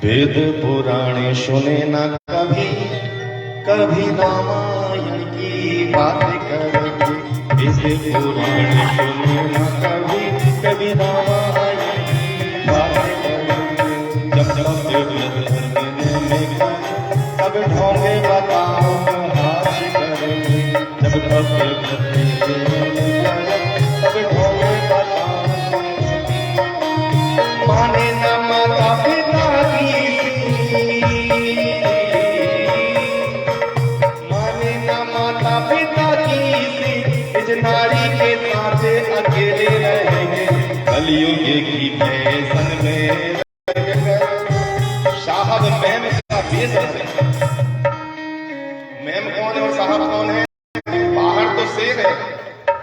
वेद पुराणे सुने न कभी, कभी रामायण की बात करेंगे। वेद पुराणे सुने न कभी, कभी रामायण की बात करेंगे। जब तब ढोंगे बताओ हाथ करेंगे। जब तब ढोंगे बताओ माने न माता पिता की, माने न माता पिता की, इस नारी के साथ अकेले रहेंगे। कलयुग की फैशन में साहब मैम का भेष है। मैम कौन है और साहब कौन है? बाहर तो शेर है,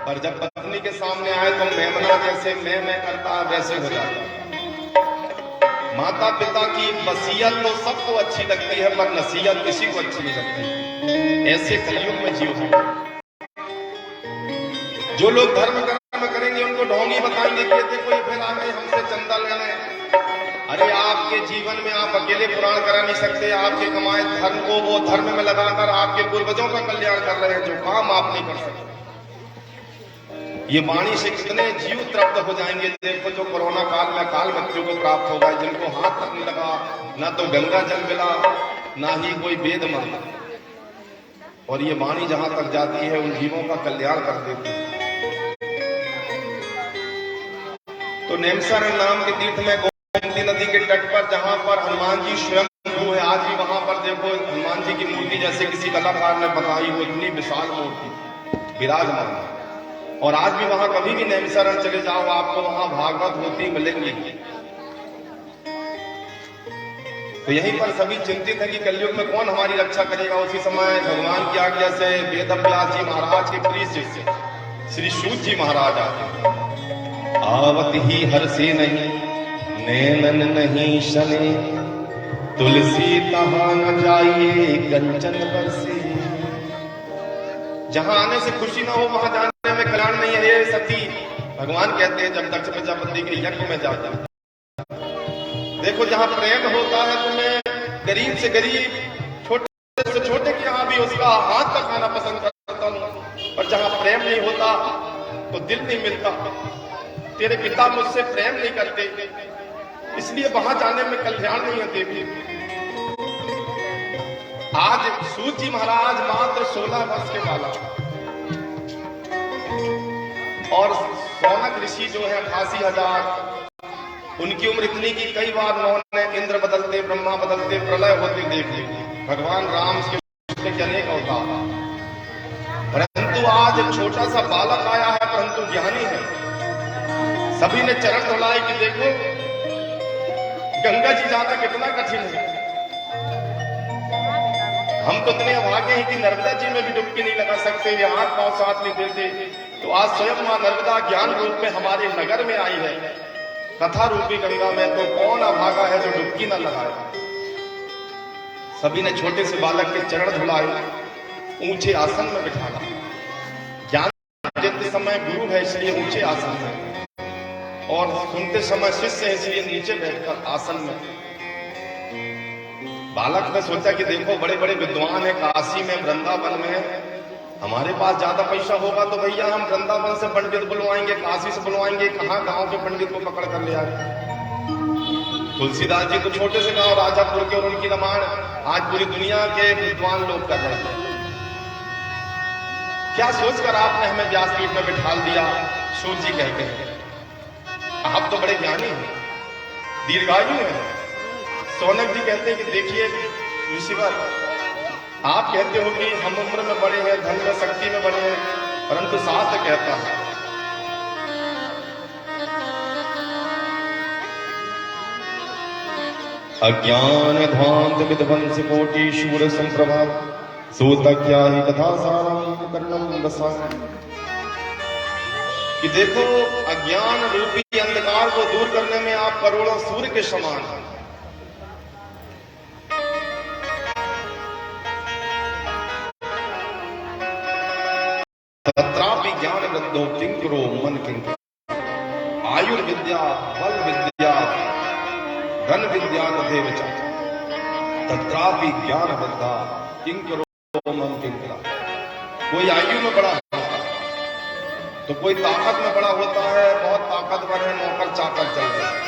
पर जब पत्नी के सामने आए तो मेमना जैसे मैं करता है वैसे हो जाता है। माता पिता की वसीयत तो सबको अच्छी लगती है, पर नसीहत किसी को अच्छी नहीं लगती। ऐसे कलयुग में जियो। जो लोग धर्म कर्म करेंगे उनको ढोंगी बताएंगे कि देखो ये फिर आ गए हमसे चंदा लेने। अरे आपके जीवन में आप अकेले पुराण करा नहीं सकते। आपके कमाए धर्म को वो धर्म में लगाकर आपके पूर्वजों का कल्याण कर रहे हैं, जो काम आप नहीं कर सकते। ये वाणी से कितने जीव तृप्त हो जाएंगे। देखो जो कोरोना काल में काल मृत्यु को प्राप्त हो गए, जिनको हाथ तक नहीं लगा, ना तो गंगा जल मिला, ना ही कोई वेद मंत्र, और ये वाणी जहां तक जाती है उन जीवों का कल्याण कर देती है। तो नेमसर नाम के तीर्थ में गोमती नदी के तट पर जहां पर हनुमान जी स्वयं है, आज भी वहां पर देखो हनुमान जी की मूर्ति जैसे किसी कलाकार ने बनाई हो, इतनी विशाल मूर्ति विराजमान है। और आज भी वहां कभी भी नैमिषारण्य चले जाओ आपको वहां भागवत होती मिलेंगी। तो यहीं पर सभी चिंतित है कि कलयुग में कौन हमारी रक्षा करेगा। उसी समय भगवान की आज्ञा से वेद व्यास जी महाराज के प्रिय शिष्य श्री सूत जी महाराज आते। आवत ही हर से नहीं नैनन नहीं शने, तुलसी तहां न जाइए कंचन बरसे। जहां आने से खुशी ना हो वहां जाने में कल्याण नहीं है। ये सती भगवान कहते हैं जब दक्ष प्रजापति के यज्ञ में जाता। देखो जहां प्रेम होता है तो मैं गरीब से गरीब, छोटे से छोटे के यहां भी उसका हाथ का खाना पसंद करता हूं। और जहां प्रेम नहीं होता तो दिल नहीं मिलता। तेरे पिता मुझसे प्रेम नहीं करते, इसलिए वहां जाने में कल्याण नहीं है। देवी आज सूत जी महाराज मात्र 16 वर्ष के बालक, और सौनक ऋषि जो है 88,000, उनकी उम्र इतनी कि कई बार उन्होंने इंद्र बदलते, ब्रह्मा बदलते, प्रलय होते देख ली। भगवान राम के अनेक अवतार, परंतु आज एक छोटा सा बालक आया है, परंतु ज्ञानी है। सभी ने चरण धुलाए कि देखो गंगा जी जाना कितना कठिन है। हम तो इतने अभागे हैं कि नर्मदा जी में भी डुबकी नहीं लगा सकते, ये हाथ पांव साथ नहीं देते। तो आज स्वयं मां नर्मदा ज्ञान रूप में हमारे नगर में आई है, कथा रूपी गंगा में। तो कौन अभागा है जो डुबकी न लगाए। सभी ने छोटे से बालक के चरण धुलाए, ऊंचे आसन में बिठाना। ज्ञान देते समय गुरु है इसलिए ऊंचे आसन में, और सुनते समय शिष्य है इसलिए नीचे बैठकर आसन में। बालक ने सोचा कि देखो बड़े बड़े विद्वान है काशी में, वृंदावन में, हमारे पास ज्यादा पैसा होगा तो भैया हम वृंदावन से पंडित बुलवाएंगे, काशी से बुलवाएंगे, कहां गांव के पंडित को पकड़ कर ले आए। तुलसीदास जी तो छोटे से गांव राजापुर के, और उनकी रामायण आज पूरी दुनिया के विद्वान लोग कर रहे हैं। क्या सोचकर आपने हमें व्यासपीठ में बिठा दिया। सूत जी कहते हैं आप तो बड़े ज्ञानी हैं, दीर्घायु हैं। सौनक जी कहते हैं कि देखिए ऋषिवर, आप कहते हो कि हम उम्र में बड़े हैं, धन में, शक्ति में बड़े हैं, परंतु शास्त्र कहता है अज्ञान ध्वांत विध्वंस कोटि शूर संप्रभा, सूत क्या ही कथा सारम कर्णम रसायन। कि देखो अज्ञान रूपी अंधकार को दूर करने में आप करोड़ों सूर्य के समान हैं। तत्रापि ज्ञान वृद्धो किंकरो मन किंकर, आयुर्विद्या बल विद्या धन विद्या तथैव च। तत्रापि ज्ञान बद्धा किंकरो मम किंकरा। कोई आयु में बड़ा होता है तो कोई ताकत में बड़ा होता है, बहुत ताकतवर है, नौकर चाकर चल रहा है।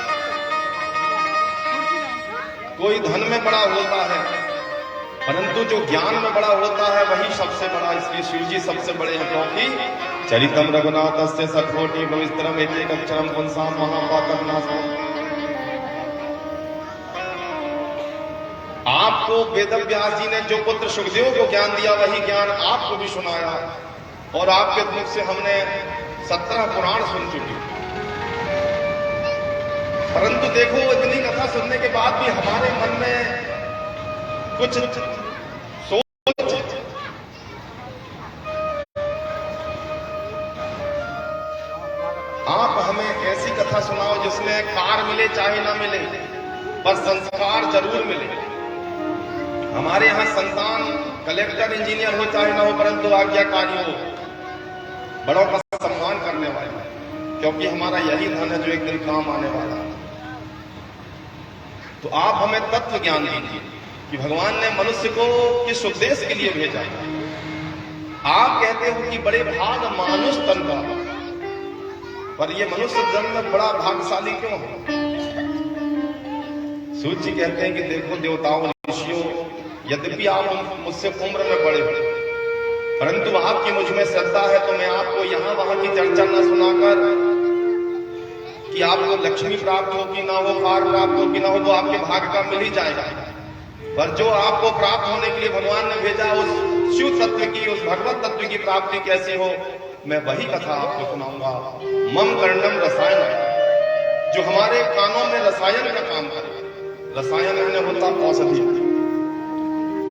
कोई धन में बड़ा होता है, परंतु जो ज्ञान में बड़ा होता है वही सबसे बड़ा। इसलिए शिव जी सबसे बड़े हैं, क्योंकि चरितम रघुनाथस्य सतकोटि भविस्तरम एक अक्षरम पुंसाम महापातक नाशम। आपको वेद व्यास जी ने जो पुत्र सुखदेव को ज्ञान दिया वही ज्ञान आपको भी सुनाया, और आपके मुख से हमने 17 पुराण सुन चुके। परंतु देखो, इतनी कथा सुनने के बाद भी हमारे मन में कुछ सोच, आप हमें ऐसी कथा सुनाओ जिसमें कार मिले चाहे ना मिले, पर संस्कार जरूर मिले। हमारे यहाँ संतान कलेक्टर इंजीनियर हो चाहे ना हो, परंतु आज्ञाकारी हो, बड़ों का सम्मान करने वाला, क्योंकि हमारा यही धन है जो एक दिन काम आने वाला है। तो आप हमें तत्व ज्ञान दीजिए कि भगवान ने मनुष्य को किस उद्देश्य के लिए भेजा है। आप कहते हो कि बड़े भाग मानुष तन का, पर ये मनुष्य जन्म में बड़ा भाग्यशाली क्यों है? सूर्य जी कहते हैं कि देखो देवताओं ऋषियों, यद्यपि आप मुझसे उम्र में बड़े हो, परंतु आपकी मुझ में श्रद्धा है, तो मैं आपको यहां वहां की चर्चा न सुनाकर कि आपको लक्ष्मी प्राप्त हो कि ना हो, कार प्राप्त हो कि ना हो, तो आपके भाग्य का मिल ही जाएगा। पर जो आपको प्राप्त होने के लिए भगवान ने भेजा, उस शिव तत्व की, उस भगवत तत्व की प्राप्ति कैसे हो, मैं वही कथा आपको सुनाऊंगा। मम कर्णम रसायन, जो हमारे कानों में रसायन का काम करे। रसायन यानी होता औषधि।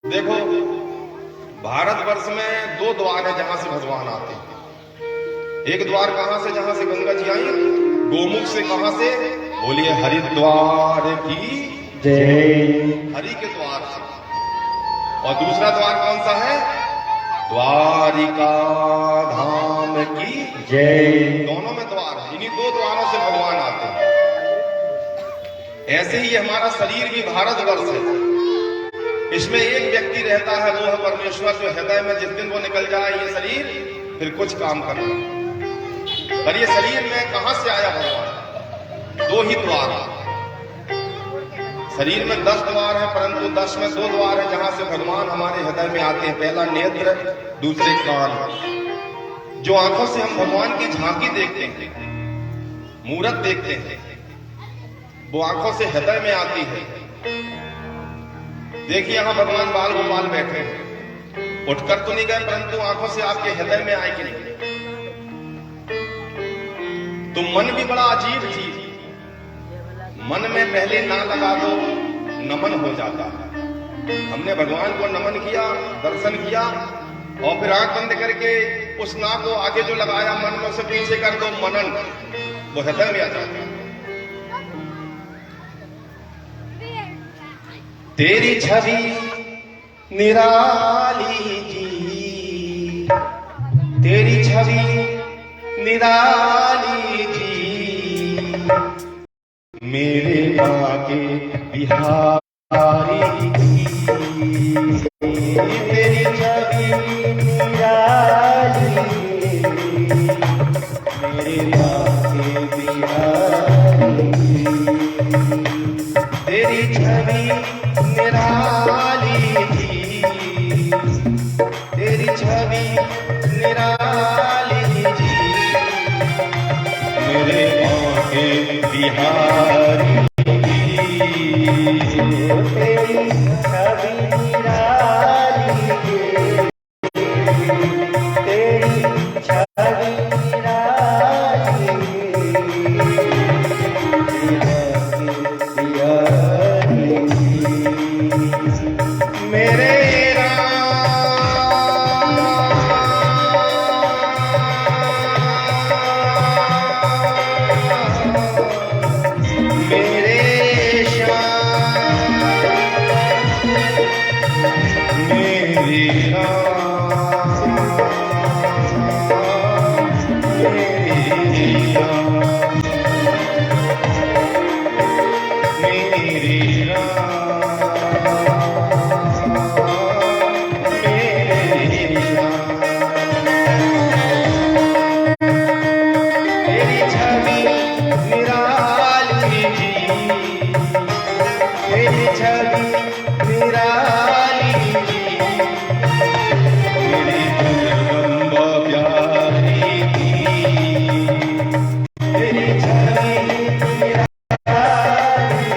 देखो, भारतवर्ष में 2 द्वार है जहां से भगवान आते हैं। एक द्वार कहां से? जहां से गंगा जी आई, गोमुख से। कहां से? बोलिए हरिद्वार की जय। हरि के द्वार से। और दूसरा द्वार कौन सा है? द्वारिका धाम की जय। दोनों में द्वार है, इन्हीं 2 द्वारों से भगवान आते हैं। ऐसे ही हमारा शरीर भी भारतवर्ष है। इसमें एक व्यक्ति रहता है, वो है परमेश्वर, जो हृदय में जिस दिन वो निकल जाए ये शरीर, फिर कुछ काम करना। पर ये शरीर में कहां से आया भगवान? 2 ही द्वार। शरीर में 10 द्वार है, परंतु 10 में 2 द्वार है जहां से भगवान हमारे हृदय में आते हैं। पहला नेत्र, दूसरे कान। जो आंखों से हम भगवान की झांकी देखते हैं, मूरत देखते हैं, वो आंखों से हृदय में आती है। देखिए, यहां भगवान बाल गोपाल बैठे हैं, उठकर तो नहीं गए, परंतु आंखों से आपके हृदय में आए कि नहीं? तो मन भी बड़ा अजीब चीज। मन में पहले ना लगा दो, नमन हो जाता है। हमने भगवान को नमन किया, दर्शन किया, और फिर आंख बंद करके उस ना को आगे जो लगाया मन में, उसे पीछे कर दो, मनन, वो हृदय में आ जाता है। तेरी छवि निराली जी, तेरी छवि निराली जी, मेरे बाके बिहारी जी। तेरी छवि निराली, मेरे बाके बिहारी जी। तेरी छवि निराली जी, तेरी छवि निराली जी, मेरे आंखे बिहारी जी। तेरी छवि निराली जी, तेरी छवि निराली मेरे मेरे तेरी छवि निराली मेरी जगदम्बा प्यारी थी तेरी छवि निराली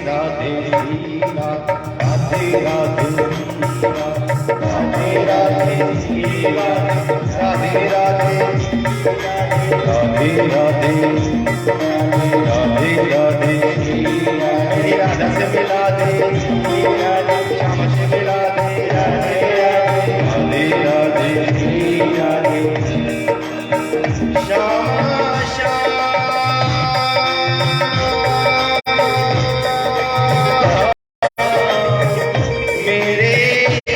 राधे श्याम मेरी जगदम्बा प्यारी राधा से मिला दे श्याम से मिला दे राधे राधे राधे श्याम मेरे राधे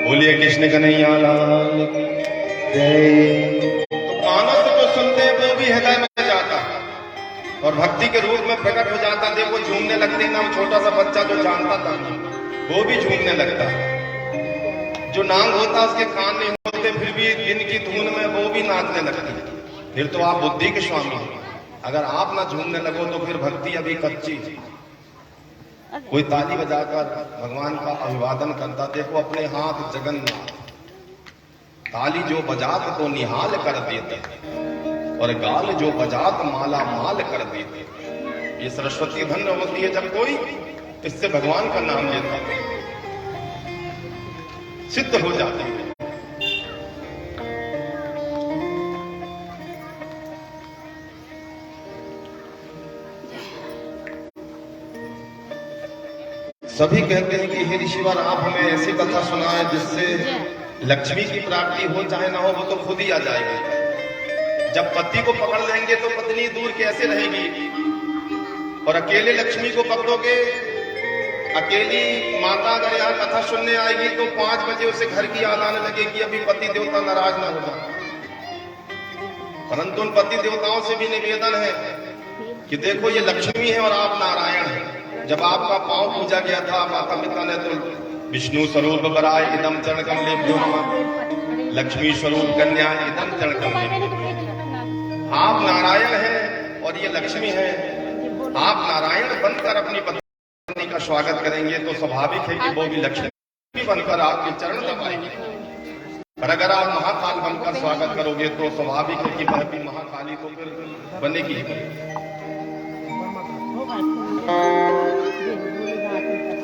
बोलिए कृष्ण कन्हैया लाल की जय। तो कानों से जो सुनते हैं वो भी हृदय में जाता और भक्ति के रूप में प्रकट हो जाता। देखो झूमने लगते हैं ना, छोटा सा बच्चा जो जानता था वो भी झूमने लगता है। जो नांग होता उसके कान नहीं होते फिर भी दिन की धुन में वो भी नाचने लगती है। फिर तो आप बुद्धि के स्वामी हैं। अगर आप ना झूमने लगो तो फिर भक्ति अभी कच्ची। कोई ताली बजाकर भगवान का अभिवादन करता, देखो अपने हाथ जगन्नाथ। ताली जो बजात तो निहाल कर देते और गाल जो बजात माला माल कर देते। ये सरस्वती धन्य होती है जब कोई इससे भगवान का नाम लेता है, सिद्ध हो जाती है। सभी कहते हैं कि हे ऋषिवर आप हमें ऐसी कथा सुनाए जिससे लक्ष्मी की प्राप्ति हो, चाहे ना हो वो तो खुद ही आ जाएगी। जब पति को पकड़ लेंगे तो पत्नी दूर कैसे रहेगी, और अकेले लक्ष्मी को पकड़ोगे, अकेली माता अगर यहाँ कथा सुनने आएगी तो 5 बजे उसे घर की याद आने लगेगी, अभी पति देवता नाराज ना हो जाए। परंतु उन पति देवताओं से भी निवेदन है कि देखो ये लक्ष्मी है और आप नारायण हैं। जब आपका पांव पूजा गया था माता पिता ने तो विष्णु स्वरूप बराय इदम चरण कमलेभ्यो नमः, लक्ष्मी स्वरूप कन्या इदम चरण कमलेभ्यो। आप नारायण हैं और ये लक्ष्मी है। आप नारायण बनकर अपनी पत्नी का स्वागत करेंगे तो स्वाभाविक है कि वो भी लक्ष्मी बनकर आपके चरण दबाएंगे। पर अगर आप महाकाल बनकर स्वागत करोगे तो स्वाभाविक है कि वह भी महाकाली तो फिर बनेगी।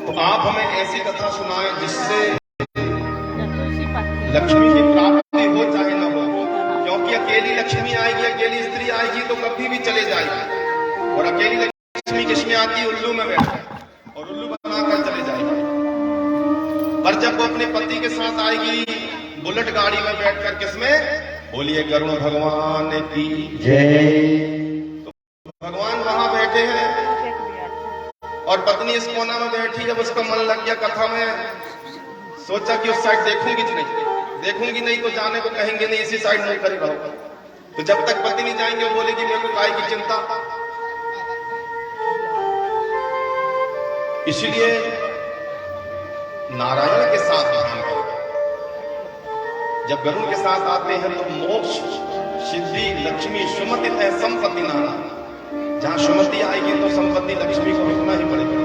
तो आप हमें ऐसी कथा सुनाएं जिससे लक्ष्मी की प्राप्ति हो चाहे न हो, क्योंकि अकेली लक्ष्मी आएगी, अकेली स्त्री आएगी तो कभी भी चले जाएगी। और अकेली लक्ष्मी किसमें आती है? उल्लू में बैठ और उल्लू बनाकर चले जाएगी। पर जब वो अपने पति के साथ आएगी बुलेट गाड़ी में बैठकर, किसमें? बोलिए गरुड़ भगवान की जय। तो भगवान वहां बैठे हैं और पत्नी इस कोना में बैठी। जब उसका मन लग गया कथा में, सोचा कि उस साइड देखूंगी नहीं, देखूंगी नहीं तो जाने को कहेंगे नहीं, इसी साइड नहीं करे रहो। तो जब तक पति नहीं जाएंगे वो बोलेगी मेरे को काय की चिंता। इसलिए नारायण के साथ ध्यान करो। जब गरुड़ के साथ आते हैं तो मोक्ष सिद्धि लक्ष्मी सुमति है संपत्ति नाना। जहां सुमति आएगी तो संपत्ति लक्ष्मी को रुकना ही पड़ेगा।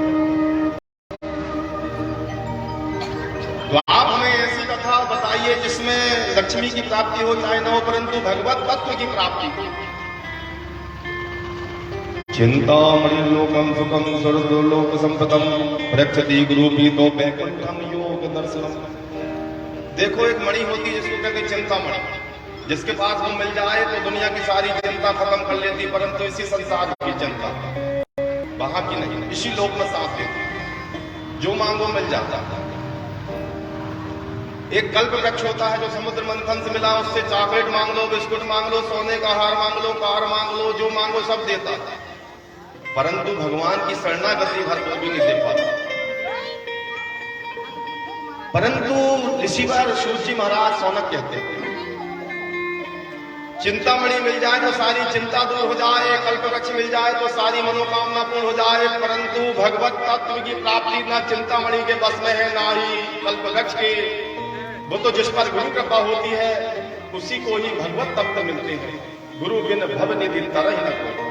तो आप हमें ऐसी कथा बताइए जिसमें लक्ष्मी की प्राप्ति हो चाहे न हो, परंतु भगवत तत्व की प्राप्ति। चिंतामणि लोकम सुखम स्वर्गलोक संपदम प्रक्षति गुरुपीतो वैकुंठम योग दर्शनम। देखो एक मणि होती है जिसको कहते हैं चिंतामणि, जिसके पास वो मिल जाए तो दुनिया की सारी चिंता खत्म कर लेती, परंतु इसी संसार की चिंता वहां की नहीं, इसी लोक में साथ देती, जो मांगो मिल जाता। एक कल्प वृक्ष होता है जो समुद्र मंथन से मिला, उससे चॉकलेट मांग लो, बिस्कुट मांग लो, सोने का हार मांग लो, कार मांग लो, जो मांगो सब देता, परंतु भगवान की शरणागति भर को भी नहीं दे पाता। परंतु ऋषिवर सूर्य महाराज सौनक कहते हैं चिंतामणि मिल जाए तो सारी चिंता दूर हो जाए, कल्प वृक्ष मिल जाए तो सारी मनोकामना पूर्ण हो जाए, परंतु भगवत तत्व की प्राप्ति ना चिंतामणि के बस में है ना ही कल्प वृक्ष के। वो तो जिस पर गुरु कृपा होती है उसी को ही भगवत तत्व मिलते हैं। गुरु बिन भव निधि तरह न कोई।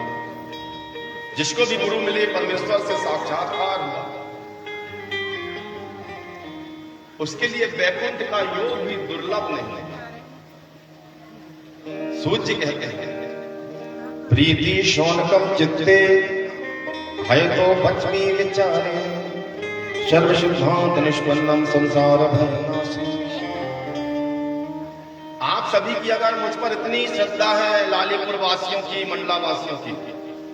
जिसको भी गुरु मिले परमेश्वर से साक्षात्कार हुआ, उसके लिए वैकुंठ का योग भी दुर्लभ नहीं है। सूर्य कहते हैं प्रीति शौनकम चित्ते है तो बच्मी विचारे सर्व सिद्धांत निष्पन्नम संसार भयनाशी। आप सभी की अगर मुझ पर इतनी श्रद्धा है, लालीपुर वासियों की, मंडला वासियों की,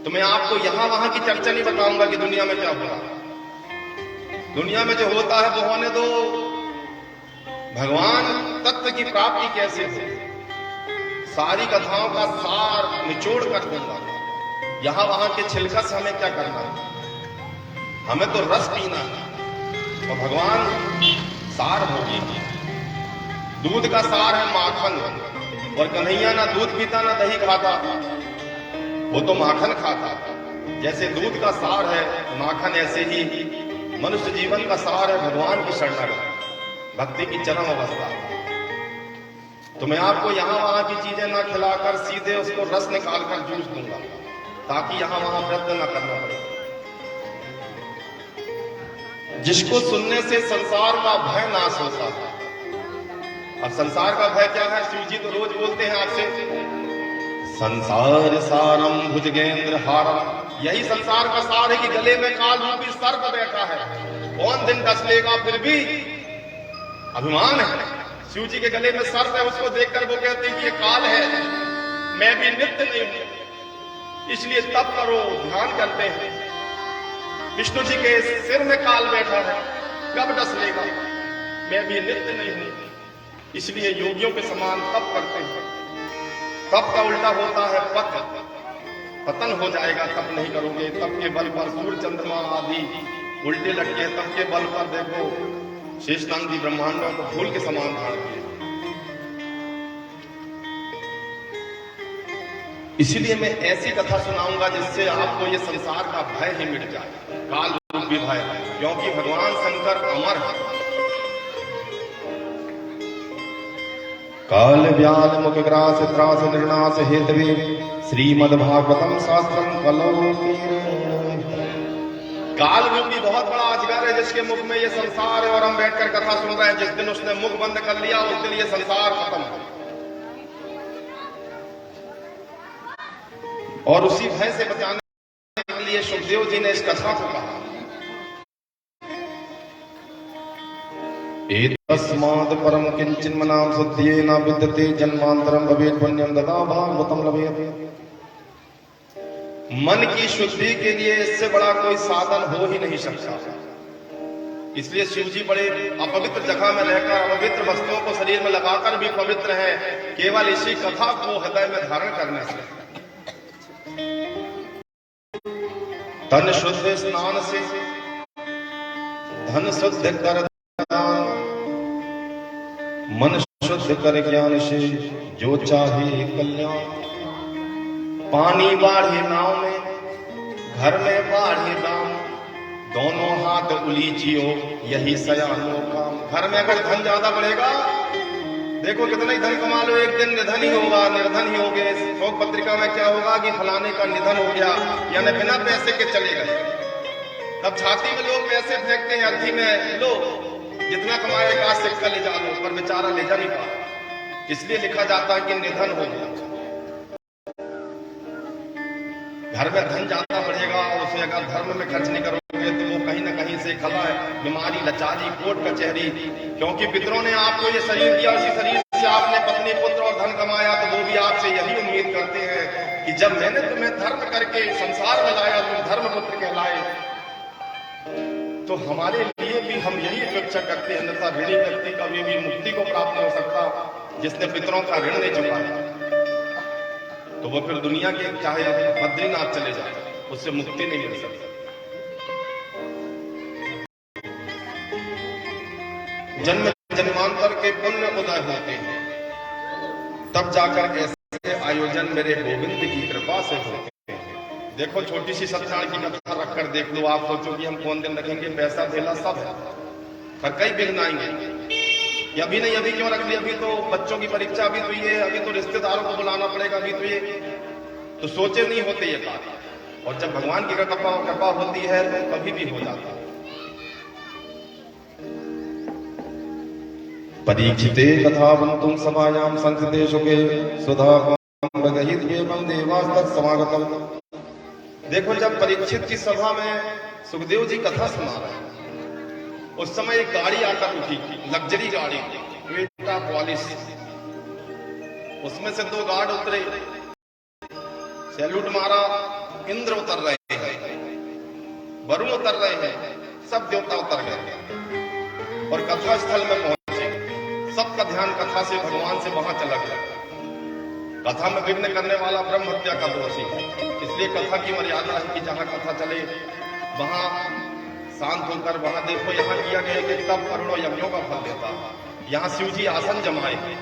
तो मैं आपको यहां वहां की चर्चा नहीं बताऊंगा कि दुनिया में क्या हो रहा है। दुनिया में जो होता है वो होने दो, भगवान तत्व की प्राप्ति कैसे हो सारी कथाओं का सार निचोड़ कर दूंगा। यहां वहां के छिलकस हमें क्या करना है, हमें तो रस पीना है और भगवान सार होगी। दूध का सार है माखन, और कन्हैया ना दूध पीता ना दही खाता, वो तो माखन खाता। जैसे दूध का सार है माखन, ऐसे ही मनुष्य जीवन का सार है भगवान की शरणागति, भक्ति की चरम अवस्था। तो मैं आपको यहां वहां की चीजें ना खिलाकर सीधे उसको रस निकालकर जूस दूंगा, ताकि यहां वहां प्रयत्न न करना पड़े। जिसको सुनने से संसार का भय नाश होता है। अब संसार का भय क्या है? शिव जी तो रोज बोलते हैं आपसे, संसार सारम भुजगेंद्र हारम। यही संसार का सार है कि गले में काल रूपी सर्प बैठा है, कौन दिन डस लेगा, फिर भी अभिमान है। शिव जी के गले में सर्प है, उसको देखकर वो कहते हैं कि ये काल है, मैं भी नित्य नहीं हूं, इसलिए तप करो, ध्यान करते हैं। विष्णु जी के सिर में काल बैठा है, कब डस लेगा, मैं भी नित्य नहीं हूं, इसलिए योगियों के समान तप करते हैं। तप का उल्टा होता है पतन हो जाएगा, तप नहीं करोगे। तप के बल पर सूर्य चंद्रमा आदि उल्टे लटके, तप के बल पर देखो शेषनाग जी ब्रह्मांडों को फूल के समान धारण किए। इसीलिए मैं ऐसी कथा सुनाऊंगा जिससे आपको ये संसार का भय ही मिट जाए, काल रूपी भय, क्योंकि भगवान शंकर अमर है। काल व्याल मुख ग्रास त्रास निर्णास हेतवे श्रीमद्भागवतम शास्त्रम कलौ। काल रूपी बहुत बड़ा अजगर है जिसके मुख में ये संसार है, और हम बैठकर कथा सुन रहे हैं। जिस दिन उसने मुख बंद कर लिया उस दिन ये संसार खत्म। और उसी भय से बचाने के लिए सुखदेव जी ने इस कथा को कहा, एतस्माद् परम किंचिन मनां शुद्धये न विद्यते जन्मांतरम भवेत् पुण्यम तथा भागवतम लभेत्। मन की शुद्धि के लिए इससे बड़ा कोई साधन हो ही नहीं सकता। इसलिए शिव जी बड़े अपवित्र जगह में रहकर अपवित्र वस्तुओं को शरीर में लगाकर भी पवित्र हैं, केवल इसी कथा को हृदय में धारण करने से। तन शुद्ध स्नान से, धन शुद्ध कर दान, मन शुद्ध कर ज्ञान से, जो चाहे कल्याण। पानी बाढ़े नाव में, घर में बाढ़े दाम, दोनों हाथ उलीचियो यही सयानो काम। घर में अगर धन ज्यादा बढ़ेगा, देखो कितना ही धन कमा लो, एक दिन निधन ही होगा, निर्धन ही होगे। शोक पत्रिका में क्या होगा कि फलाने का निधन हो गया, यानी बिना पैसे के चले गए। तब छाती में लोग पैसे फेंकते हैं, अर्थी में लो जितना कमाए एक आध सिक्का ले जा लो, पर बेचारा ले जा नहीं पा, इसलिए लिखा जाता है कि निधन हो गया। घर में धन ज्यादा बढ़ेगा और उसे अगर धर्म में खर्च नहीं करोगे तो वो कहीं ना कहीं से खला है, बीमारी, लाचारी, कोर्ट कचहरी। क्योंकि पितरों ने आपको ये शरीर दिया, उसी शरीर से आपने पत्नी, पुत्र और धन कमाया, तो वो भी आपसे यही उम्मीद करते हैं कि जब मैंने तुम्हें धर्म करके संसार में लाया, तुम धर्म पुत्र कहलाए। तो हमारे लिए भी हम यही अपेक्षा करते हैं, अन्यथा ऋणी व्यक्ति कभी भी मुक्ति को प्राप्त नहीं हो सकता जिसने पितरों का ऋण नहीं चुकाया। तो वो फिर दुनिया के चाहे बद्रीनाथ चले जाए, उससे मुक्ति नहीं मिल सकती। जन्म जन्मांतर के पुण्य उदय होते हैं, तब जाकर ऐसे आयोजन मेरे गोविंद की कृपा से होते हैं। देखो छोटी सी सत्यानारायण की कथा रखकर देख लो, आप सोचो कि हम कौन दिन रखेंगे, पैसा धेला सब है, पर कई विघ्न आएंगे। अभी नहीं, अभी क्यों रख लिया, अभी तो बच्चों की परीक्षा, अभी तो ये, अभी तो रिश्तेदारों को बुलाना पड़ेगा, अभी तो ये, तो सोचे नहीं होते ये कार्य। और जब भगवान की कृपा होती है तो कभी भी हो जाता है। परीक्षिते कथावन्तुं सभायां संस्कृते शुके सुधा देवास्तत् समागतम्। देखो जब परीक्षित की सभा में सुखदेव जी कथा सुना रहे हैं, उस समय एक गाड़ी आकर रुकी, लग्जरी गाड़ी, क्वेटा पॉलिश। उसमें से दो गार्ड उतरे, सैल्यूट मारा, इंद्र उतर रहे हैं, वरुण उतर रहे हैं, सब देवता उतर गए और कथा स्थल में पहुंचे। सबका ध्यान कथा से भगवान से वहां चला गया। कथा में विघ्न करने वाला ब्रह्म हत्या का दोषी है, इसलिए कथा की मर्यादा है कि जहां कथा चले वहां शांत होकर, वहां देखो यहाँ किया गया कि तब करोड़ों यज्ञों का फल देता। यहाँ शिव जी आसन जमाए हैं,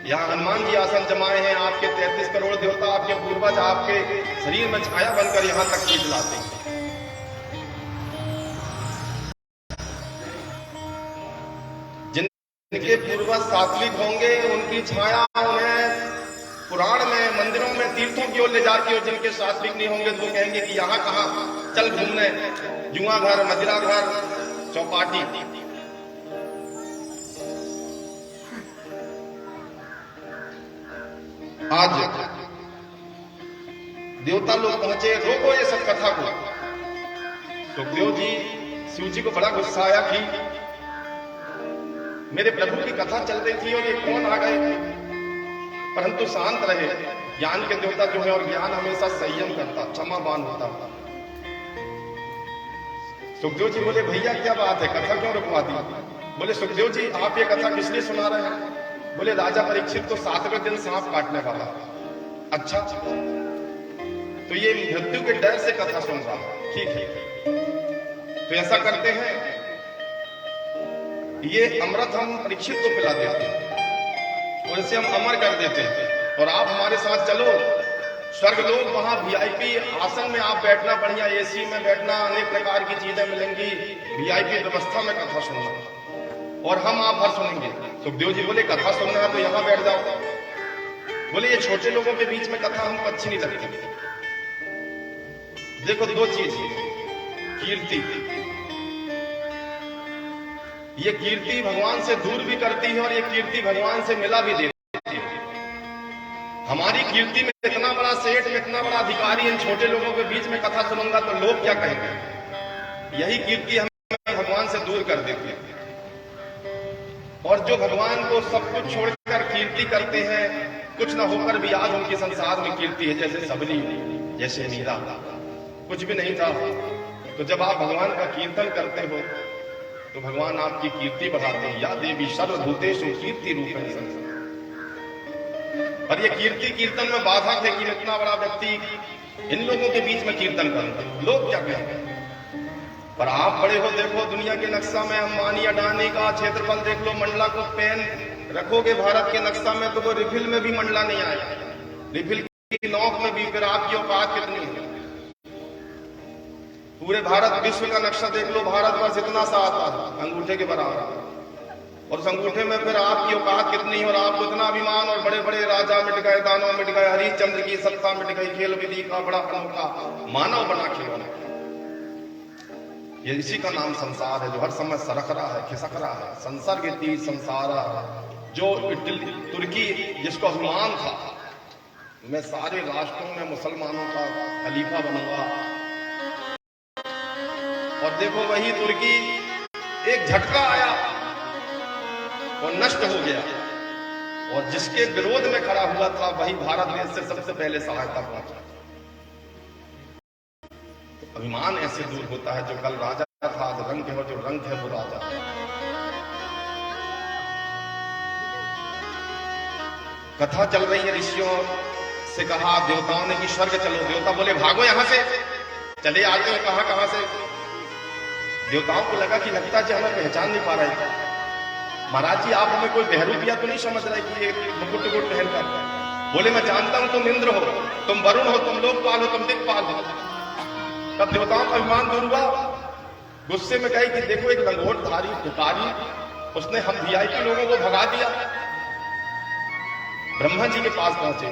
यहाँ हनुमान जी आसन जमाए हैं, आपके 33 करोड़ देवता, आपके पूर्वज आपके शरीर में छाया बनकर यहाँ तक चीज लाते हैं। जिनके पूर्वज सात्विक होंगे उनकी छाया उन्हें पुराण में, मंदिरों में, तीर्थों की ओर ले जाती है, और जिनके सात्विक नहीं होंगे तो कहेंगे कि यहाँ कहाँ, चल घूमने, जुआ घर, मदिरा घर, चौपाटी। आज देवता लोग पहुंचे, रोको ये सब कथा को। सुखदेव जी, शिव जी को बड़ा गुस्सा आया कि मेरे प्रभु की कथा चल रही थी और ये कौन आ गए, परंतु शांत रहे। ज्ञान के देवता जो है, और ज्ञान हमेशा संयम करता, क्षमावान होता। सुखदेव जी बोले भैया क्या बात है, कथा क्यों रुकवा दी? बोले सुखदेव जी आप ये कथा किस लिए सुना रहे हैं? बोले राजा परीक्षित तो 7वें दिन सांप काटने वाला। अच्छा, तो ये मृत्यु के डर से कथा सुन रहा, ठीक है। तो ऐसा करते हैं, ये अमृत हम परीक्षित को पिला देते हैं और इसे हम अमर कर देते हैं, और आप हमारे साथ चलो स्वर्ग लोग, वहां वीआईपी आसन में आप बैठना, बढ़िया एसी में बैठना, अनेक प्रकार की चीजें मिलेंगी, वीआईपी व्यवस्था में कथा सुनना, और हम आप हर सुनेंगे। सुखदेव जी बोले कथा सुनना है तो यहां बैठ जाओ। बोले ये छोटे लोगों के बीच में कथा हमको अच्छी नहीं लगती। देखो दो चीज, कीर्ति, ये कीर्ति भगवान से दूर भी करती है और ये कीर्ति भगवान से मिला भी देती है। हमारी कीर्ति में इतना बड़ा सेठ, इतना बड़ा अधिकारी, इन छोटे लोगों के बीच में कथा सुनूंगा तो लोग क्या कहेंगे? यही कीर्ति हमें भगवान से दूर कर देती है। और जो भगवान को सब कुछ छोड़कर कीर्ति करते हैं, कुछ न होकर भी आज उनके संसार में कीर्ति है, जैसे सबली, जैसे मीरा, कुछ भी नहीं था। तो जब आप भगवान का कीर्तन करते हो तो भगवान आपकी कीर्ति बढ़ाते हैं। या देवी सर्वभूतेषु कीर्ति रूपेण संस्थिता। पर ये कीर्ति कीर्तन में बाधक है कि इतना बड़ा व्यक्ति इन लोगों के बीच में कीर्तन करूंगा, लोग क्या कहेंगे? पर आप बड़े हो, देखो दुनिया के नक्शा में अंबानी अडानी का क्षेत्रफल देख लो, मंडला को पेन रखोगे भारत के नक्शा में तो वो रिफिल में भी मंडला नहीं आया, रिफिल की नोक में भी। फिर आपकी औकात कितनी है? पूरे भारत विश्व का नक्शा देख लो, भारतवर्ष इतना सा आता है, अंगूठे के बराबर। और उस अंगूठे में फिर आपकी औकात कितनी और आपको इतना अभिमान, और बड़े बड़े राजा मिट गए, दानव मिट गए, हरिश्चंद्र की सत्ता मिट गई, खेल विधि का बड़ा अनोखा मानव बना खिलौना। ये इसी का नाम संसार है, जो हर समय सरक रहा है, खिसक रहा है। संसर्ग इति संसारा, जो तुर्की जिसको अभिमान था मैं सारे राष्ट्रों में मुसलमानों का खलीफा बनूंगा, और देखो वही तुर्की एक झटका आया और नष्ट हो गया, और जिसके विरोध में खड़ा हुआ था वही भारत देश से सबसे पहले सहायता पहुंचा। तो अभिमान ऐसे दूर होता है, जो कल राजा था आज रंग है, और जो रंग है वो राजा। कथा चल रही है, ऋषियों से कहा, देवताओं ने कि स्वर्ग चलो। देवता बोले भागो यहां से, चले आते हो कहां कहां से। देवताओं को लगा कि लगता है हमें पहचान नहीं पा रहे। महाराज जी आप हमें कोई बहरूपिया तो नहीं समझ रहे कि ये मुकुट टुकुट पहन कर। बोले मैं जानता हूं तुम इंद्र हो, तुम वरुण हो, तुम लोकपाल हो, तुम दिक्पाल हो। तब देवताओं का अभिमान दूर हुआ। गुस्से में कहे कि देखो एक लंगोटधारी भिखारी, उसने हम वीआईपी लोगों को भगा दिया। ब्रह्मा जी के पास पहुंचे,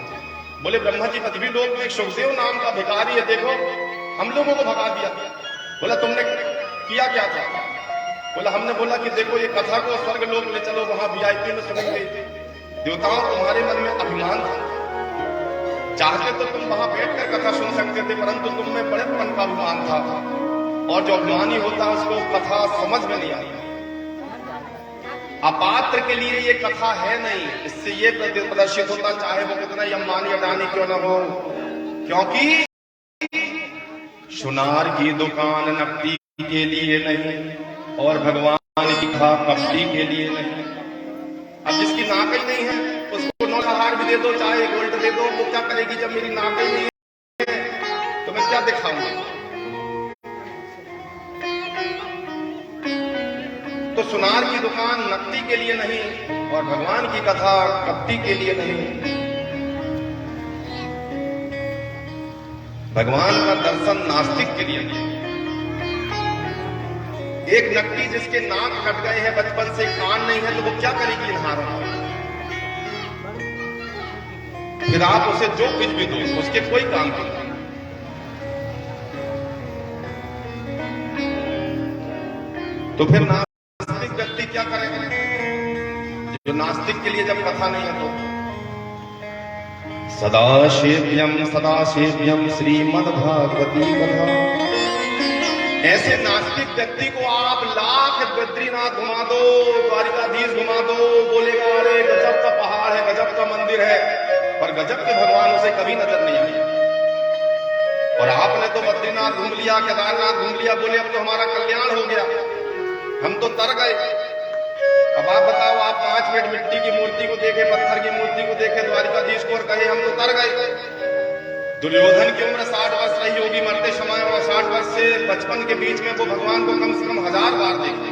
बोले ब्रह्मा जी पृथ्वी लोक में एक सुखदेव नाम का भिखारी है, देखो हम लोगों को भगा दिया। बोला तुमने किया क्या था? बोला हमने बोला कि देखो ये कथा को स्वर्ग लोक ले चलो, वहां वीआईपी में सुनेंगे। देवताओं तुम्हारे मन में अभिमान था, चाहते तो तुम वहां बैठकर कथा सुन सकते थे, परंतु तुम में बड़ेपन का अभिमान था, और जो अभिमानी होता है उसको कथा समझ में नहीं आई। अपात्र के लिए ये कथा है नहीं, इससे ये प्रदर्शित होता चाहे वो कितना अंबानी अडानी क्यों न हो, क्योंकि सुनार की दुकान नकदी के लिए नहीं, और भगवान की खा कपड़ी के लिए नहीं। अब जिसकी नाक ही नहीं है उसको नौलहार भी दे दो, चाहे गोल्ड दे दो, वो क्या करेगी? जब मेरी नाक ही नहीं है तो मैं क्या दिखाऊंगा? तो सुनार की दुकान नकदी के लिए नहीं, और भगवान की कथा कपटी के लिए नहीं। भगवान का दर्शन नास्तिक के लिए नहीं। एक नकदी जिसके नाक कट गए हैं बचपन से, कान नहीं है, तो वो क्या करेगी इन हारों में? फिर आप उसे जो कुछ भी दो उसके कोई काम नहीं। तो फिर नास्तिक व्यक्ति क्या करेगा? जो नास्तिक के लिए जब कथा नहीं है तो सदाशिव्यम श्रीमद्भागवती कथा। ऐसे नास्तिक व्यक्ति को आप लाख बद्रीनाथ घुमा दो, द्वारिकाधीश घुमा दो, बोलेगा अरे गजब का पहाड़ है, गजब का मंदिर है, पर गजब के भगवान उसे कभी नजर नहीं आए। और आपने तो बद्रीनाथ घूम लिया, केदारनाथ घूम लिया, बोले अब तो हमारा कल्याण हो गया, हम तो तर गए। अब आप बताओ, आप 5 मिनट मिट्टी की मूर्ति को देखे, पत्थर की मूर्ति को देखे, द्वारिकाधीश को, और कहे हम तो तर गए। दुर्योधन की उम्र 60 वर्ष रही होगी मरते समय, और 60 वर्ष से 55 के बीच में वो भगवान को कम से कम 1000 बार देखते।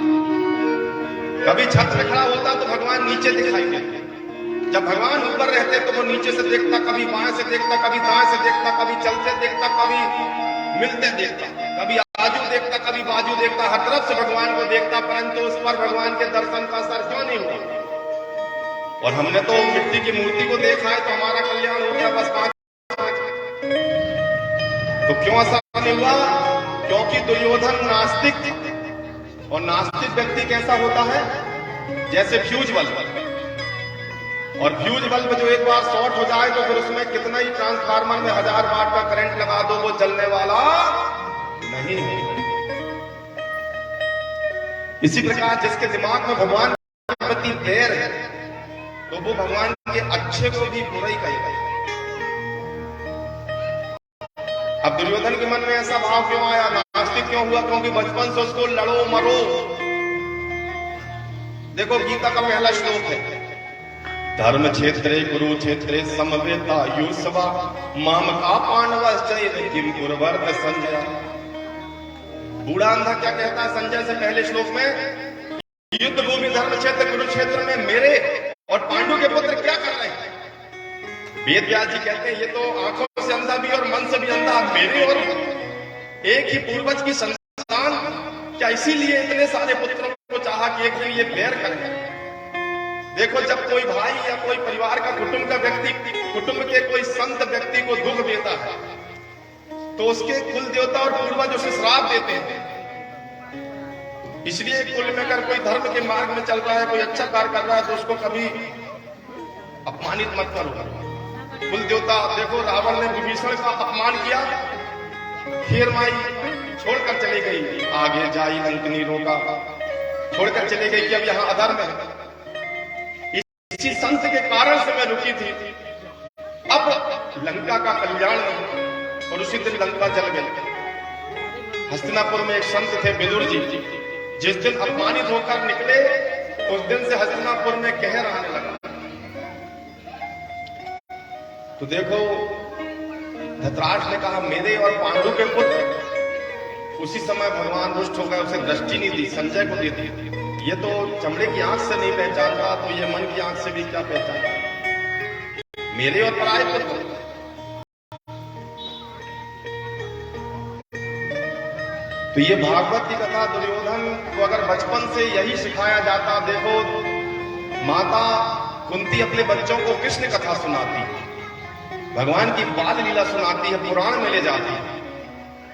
कभी छत पे खड़ा होता तो भगवान नीचे दिखाई देते, जब भगवान ऊपर रहते तो वो नीचे से देखता, कभी बाएं से देखता, कभी दाएं से देखता, कभी चलते देखता, कभी मिलते देखता, कभी आजू देखता, कभी बाजू देखता, हर तरफ से भगवान को देखता, परंतु उस पर भगवान के दर्शन का असर क्यों नहीं हुआ? और हमने तो मिट्टी की मूर्ति को देखा है तो हमारा कल्याण हो गया, बस 5। तो क्यों असर नहीं हुआ? क्योंकि दुर्योधन नास्तिक, और नास्तिक व्यक्ति कैसा होता है? जैसे फ्यूज बल्ब, और फ्यूज बल्ब जो एक बार शॉर्ट हो जाए तो फिर उसमें कितना ही ट्रांसफार्मर में 1000 वाट का करंट लगा दो, वो जलने वाला नहीं है। इसी प्रकार जिसके दिमाग में भगवान के प्रति बैर है तो वो भगवान के अच्छे को भी बुरा ही कहेगा। अब दुर्योधन के मन में ऐसा भाव क्यों आया, नास्तिक क्यों हुआ? क्योंकि बचपन से उसको लड़ो मरो। देखो गीता का पहला श्लोक है, धर्म क्षेत्रे कुरुक्षेत्रे समवेता युष्वा मामका पांडवश्चैव किम कुर्वर्त संजय। बूढ़ा अंधा क्या कहता है संजय से पहले श्लोक में? युद्ध भूमि धर्म क्षेत्र कुरुक्षेत्र में मेरे और पांडु के पुत्र क्या कर रहे हैं? वेद व्यास जी कहते हैं ये तो आंखों से अंधा भी और मन से भी अंधा, मेरे और एक ही पूर्वज की संतान, क्या इसीलिए इतने सारे पुत्रों को चाहा कि एक दिन ये बैर करें? देखो, जब कोई भाई या कोई परिवार का कुटुंब के कोई संत व्यक्ति को दुख देता है तो उसके कुल देवता और पूर्वज उसे श्राप देते हैं। इसलिए कुल में अगर कोई धर्म के मार्ग में चल रहा है, कोई अच्छा कार्य कर रहा है, तो उसको कभी अपमानित मत करो। कुल देवता, देखो रावण ने विभीषण का अपमान किया, खीर माई छोड़कर चली गई, आगे जाई लंकनी रोका, छोड़कर चली गई कि अब यहां अधर्म है। इसी संत के कारण से मैं रुकी थी, अब लंका का कल्याण नहीं। और उसी दिन लंका जल गई। हस्तिनापुर में एक संत थे विदुर जी, जिस दिन अपमानित होकर निकले उस दिन से हस्तिनापुर में कहर आने लगा। तो देखो, धृतराष्ट्र ने कहा मेरे और पांडु के पुत्र। उसी समय भगवान रुष्ट हो गए, उसे दृष्टि नहीं दी, संजय को दी थी। ये तो चमड़े की आंख से नहीं पहचानता, तो ये मन की आंख से भी क्या पहचानता? मेरे और पराये पुत्र। तो ये भागवत की कथा दुर्योधन को अगर बचपन से यही सिखाया जाता। देखो, माता कुंती अपने बच्चों को कृष्ण कथा सुनाती, भगवान की बाल लीला सुनाती है, पुराण में ले जाती है।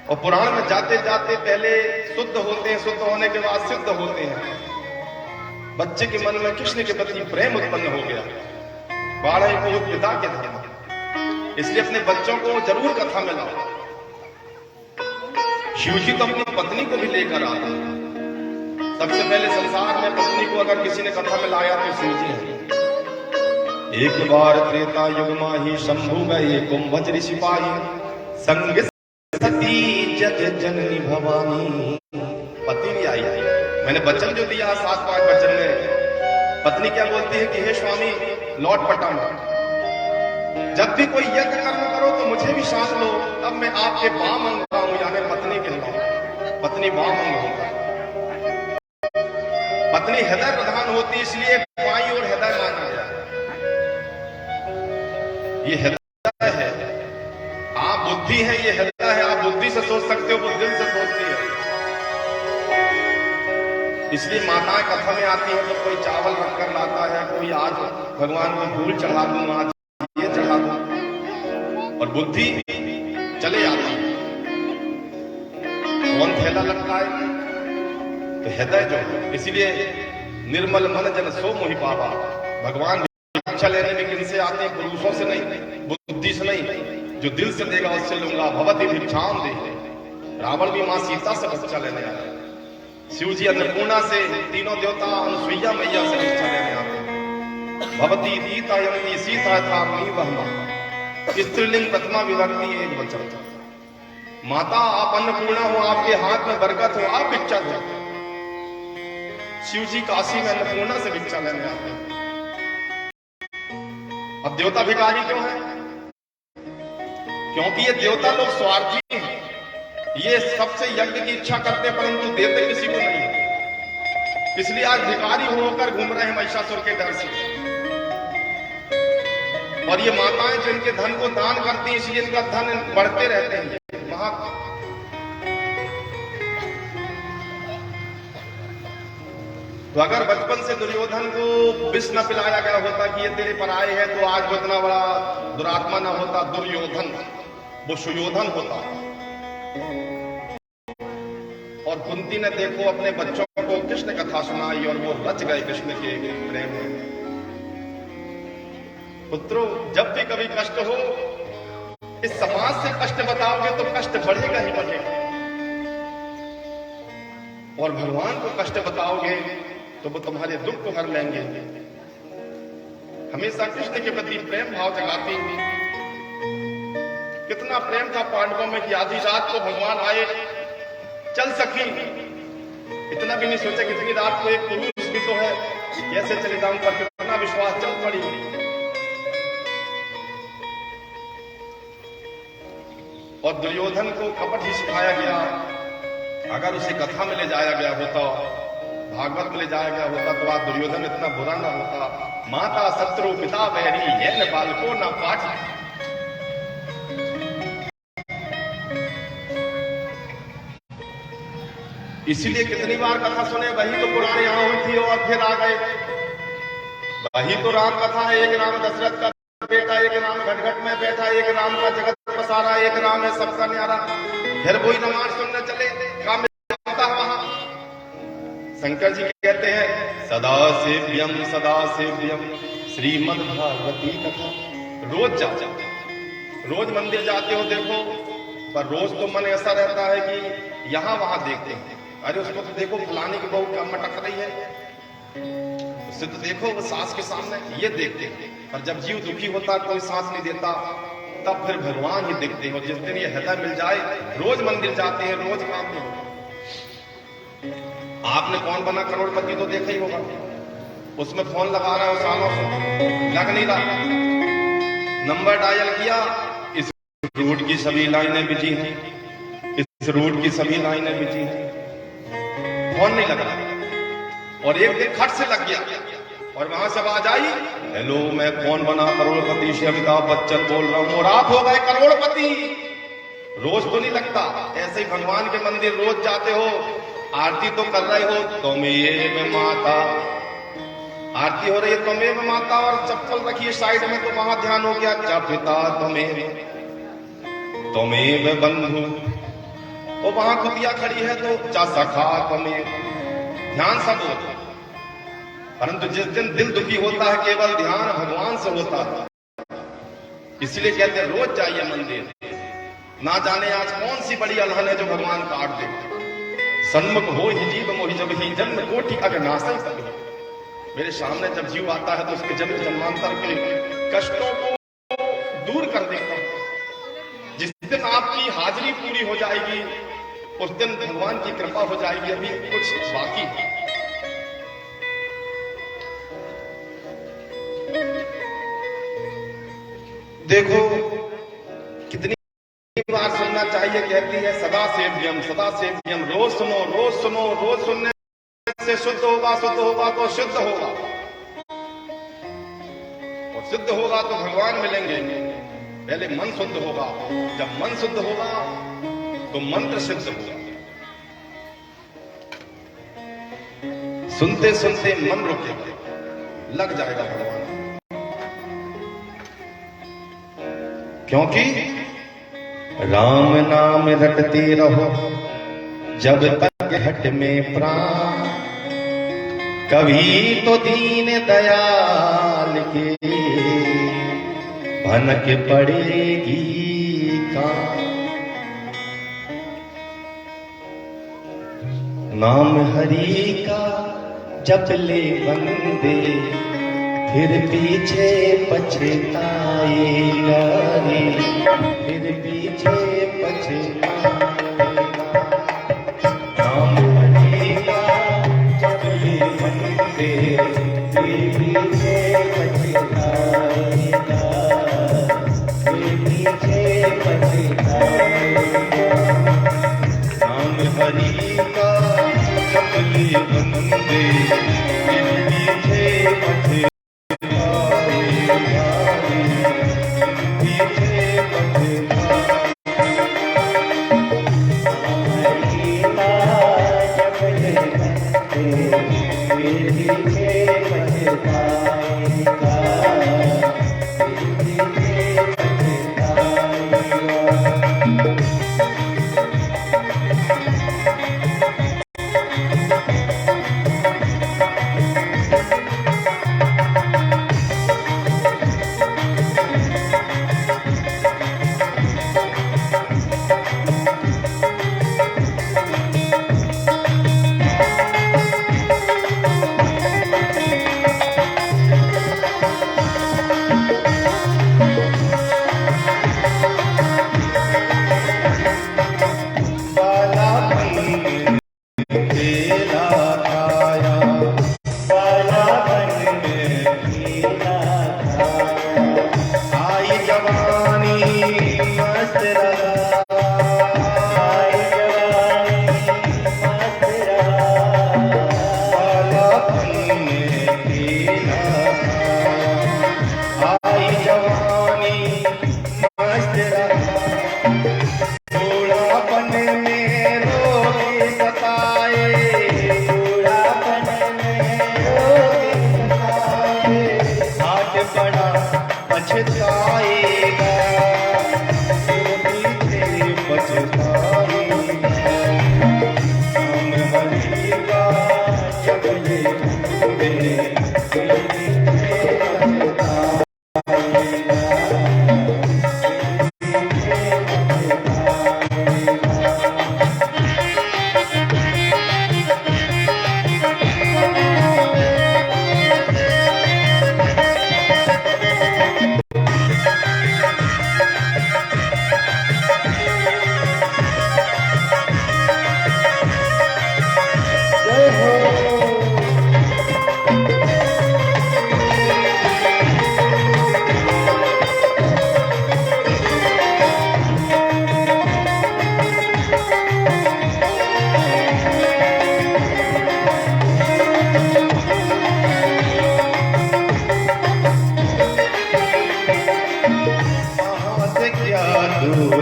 और पुराण में जाते जाते पहले शुद्ध होते हैं, शुद्ध होने के बाद सिद्ध होते हैं। बच्चे के मन में कृष्ण के प्रति प्रेम उत्पन्न हो गया। बाढ़ को पिता के धर्म, इसलिए अपने बच्चों को जरूर कथा में लाओ। शिव जी तो अपनी पत्नी को भी लेकर आते हैं। सबसे पहले संसार में पत्नी को अगर किसी ने कथा में लाया तो शिव जी है। एक बार त्रेता युग माही शंभु गए कुंभज ऋषि पाई, संग सती जग जननी भवानी। पति भी आई है। मैंने वचन जो दिया 7 वचन में, पत्नी क्या बोलती है कि हे स्वामी लौट पटाऊं, जब भी कोई यज्ञ कर्म करो तो मुझे भी सांस लो, अब मैं आपके वाम अंग हूं, यानी पत्नी के नाम। पत्नी वाम अंग होता, पत्नी हृदय प्रधान होती, इसलिए बाईं और हृदय माना गया। ये हृदय है, आप बुद्धि है, ये हृदय है। आप बुद्धि से सोच सकते हो, वो दिल से सोचती है। इसलिए माताएं कथा में आती है तो कोई चावल रखकर लाता है, कोई आज भगवान को फूल चढ़ा दूं, आज ये चढ़ा दूं, और बुद्धि चले जाती है। कौन थैला लगता है? तो हृदय जो है। इसलिए निर्मल मन जन सो मोहि पावा। भगवान भिक्षा लेने में किनसे आते हैं? पुरुषों से नहीं, बुद्धि से नहीं, जो दिल से देगा उससे लूंगा। भवती भिक्षाम दे। रावण भी मां सीता से भिक्षा लेने आया। शिव जी अन्नपूर्णा से, तीनों देवता अनुसुईया मैया से भिक्षा लेने आते हैं। भवती दीता यमती सीता था मी वहमा। स्त्रीलिंग प्रथमा विभक्ति एक वचन। माता आप अन्नपूर्णा हो, आपके हाथ में बरकत हो, आप भिक्षा दो। शिव जी काशी में अन्नपूर्णा से भिक्षा लेने आते हैं। अब देवता भिखारी क्यों है? क्योंकि ये देवता लोग स्वार्थी हैं। ये सबसे यज्ञ की इच्छा करते हैं परंतु देते किसी को नहीं। इसलिए आज भिखारी होकर घूम रहे हैं महिषासुर के डर से। और ये माताएं जो इनके धन को दान करती हैं, इसलिए इनका धन बढ़ते रहते हैं। तो अगर बचपन से दुर्योधन को विष न पिलाया गया होता कि ये तेरे पर आए हैं, तो आज वो इतना बड़ा दुरात्मा न होता दुर्योधन, वो सुयोधन होता। और कुंती ने देखो अपने बच्चों को कृष्ण कथा सुनाई और वो रच गए कृष्ण के प्रेम में। पुत्रों, जब भी कभी कष्ट हो, इस समाज से कष्ट बताओगे तो कष्ट बढ़ेगा ही बढ़ेगा, और भगवान को कष्ट बताओगे तो वो तुम्हारे दुख को हर लेंगे। हमेशा कृष्ण के प्रति प्रेम भाव जगाती। कितना प्रेम था पांडवों में कि आधी रात को भगवान आए, चल सकी। इतना भी नहीं सोचा कितनी रात को एक पुरुष भी तो है, कैसे चले जाऊं, पर कितना विश्वास चल पड़ी। और दुर्योधन को कपट ही सिखाया गया। अगर उसे कथा में ले जाया गया होता, भागवत में ले जाया गया होता, तो आज दुर्योधन इतना बुरा ना होता। माता शत्रु पिता बैरी, यह बालको न पाठ। इसीलिए कितनी बार कथा सुने, वही तो पुराने यहां हुई थी और फिर आ गए। वही तो राम कथा है। एक राम दशरथ का बेटा, एक राम घटघट में बैठा, एक राम का जगत पसारा, एक राम है सबका न्यारा। फिर वही रामायण सुनने चले, काम होता वहां। शंकर जी कहते हैं सदा सेव्यम श्रीमद् भागवती कथा। रोज जाओ, रोज मंदिर जाते हो देखो, पर रोज तो मन ऐसा रहता है कि यहां वहां देखते हैं, अरे उसको तो देखो फलाने की बहू क्या मटक रही है, उससे तो देखो वो सास के सामने, ये देखते हैं। पर जब जीव दुखी होता, कोई सांस नहीं देता, तब फिर भगवान ही देखते हो। जिस दिन ये हृदय मिल जाए, रोज मंदिर जाते हैं, रोज काम नहीं होता। आपने कौन बना करोड़पति तो देखा ही होगा, उसमें फोन लगा रहा है सालों से, लग नहीं रहा। नंबर डायल किया, इस रूट की सभी लाइनें बिजी हैं, इस रूट की सभी लाइनें बिजी हैं, फोन नहीं लग रहा। और एक दिन खट से लग गया और वहां से आवाज आई, हेलो मैं कौन बना करोड़पति से अमिताभ बच्चन बोल रहा हूं, और आप हो गए करोड़पति। रोज तो नहीं लगता। ऐसे ही भगवान के मंदिर रोज जाते हो, आरती तो कर रहे हो, त्वमेव माता, आरती हो रही है त्वमेव माता, और चप्पल रखी है साइड में, तो वहां ध्यान हो गया क्या पिता त्वमेव बंधु, और वहां कुतिया खड़ी है तो चा सखा त्वमेव, ध्यान सब होता। परंतु जिस दिन दिल दुखी होता है, केवल ध्यान भगवान से होता है। इसलिए कहते हैं रोज जाइए मंदिर, ना जाने आज कौन सी बड़ी अलहन है जो भगवान काट दे। सन्मुख हो ही जीव मोहि जब ही जन्म कोटि अगनासई कभी। मेरे सामने जब जीव आता है तो उसके जन्म जन्मांतर के कष्टों को दूर कर देता हूं। जिस दिन आपकी हाजिरी पूरी हो जाएगी, उस दिन भगवान की कृपा हो जाएगी। अभी कुछ बाकी है। देखो कितनी बार सुनना चाहिए, कहती है सदा सेव्यम, रोज सुनो, रोज सुनो, रोज सुनने से शुद्ध होगा तो शुद्ध होगा, और सिद्ध होगा तो भगवान मिलेंगे। पहले मन शुद्ध होगा, जब मन शुद्ध होगा तो मंत्र सिद्ध होगा। सुनते सुनते मन रुकेगा, लग जाएगा भगवान, क्योंकि राम नाम रटते रहो जब तक हट में प्राण, कभी तो दीन दयाल के भनक पड़ेगी कान। नाम हरि का जप ले बंदे, फिर पीछे पछताएगा रे, फिर पीछे पछताएगा। नाम हरि का जप ले बंदे, फिर पीछे पछताएगा, फिर पीछे पछताएगा। नाम हरि का जप ले बंदे, फिर पीछे पछताएगा। पछताएगा, पीछे पछताएगा, नाम हरि का जब ले डूबे,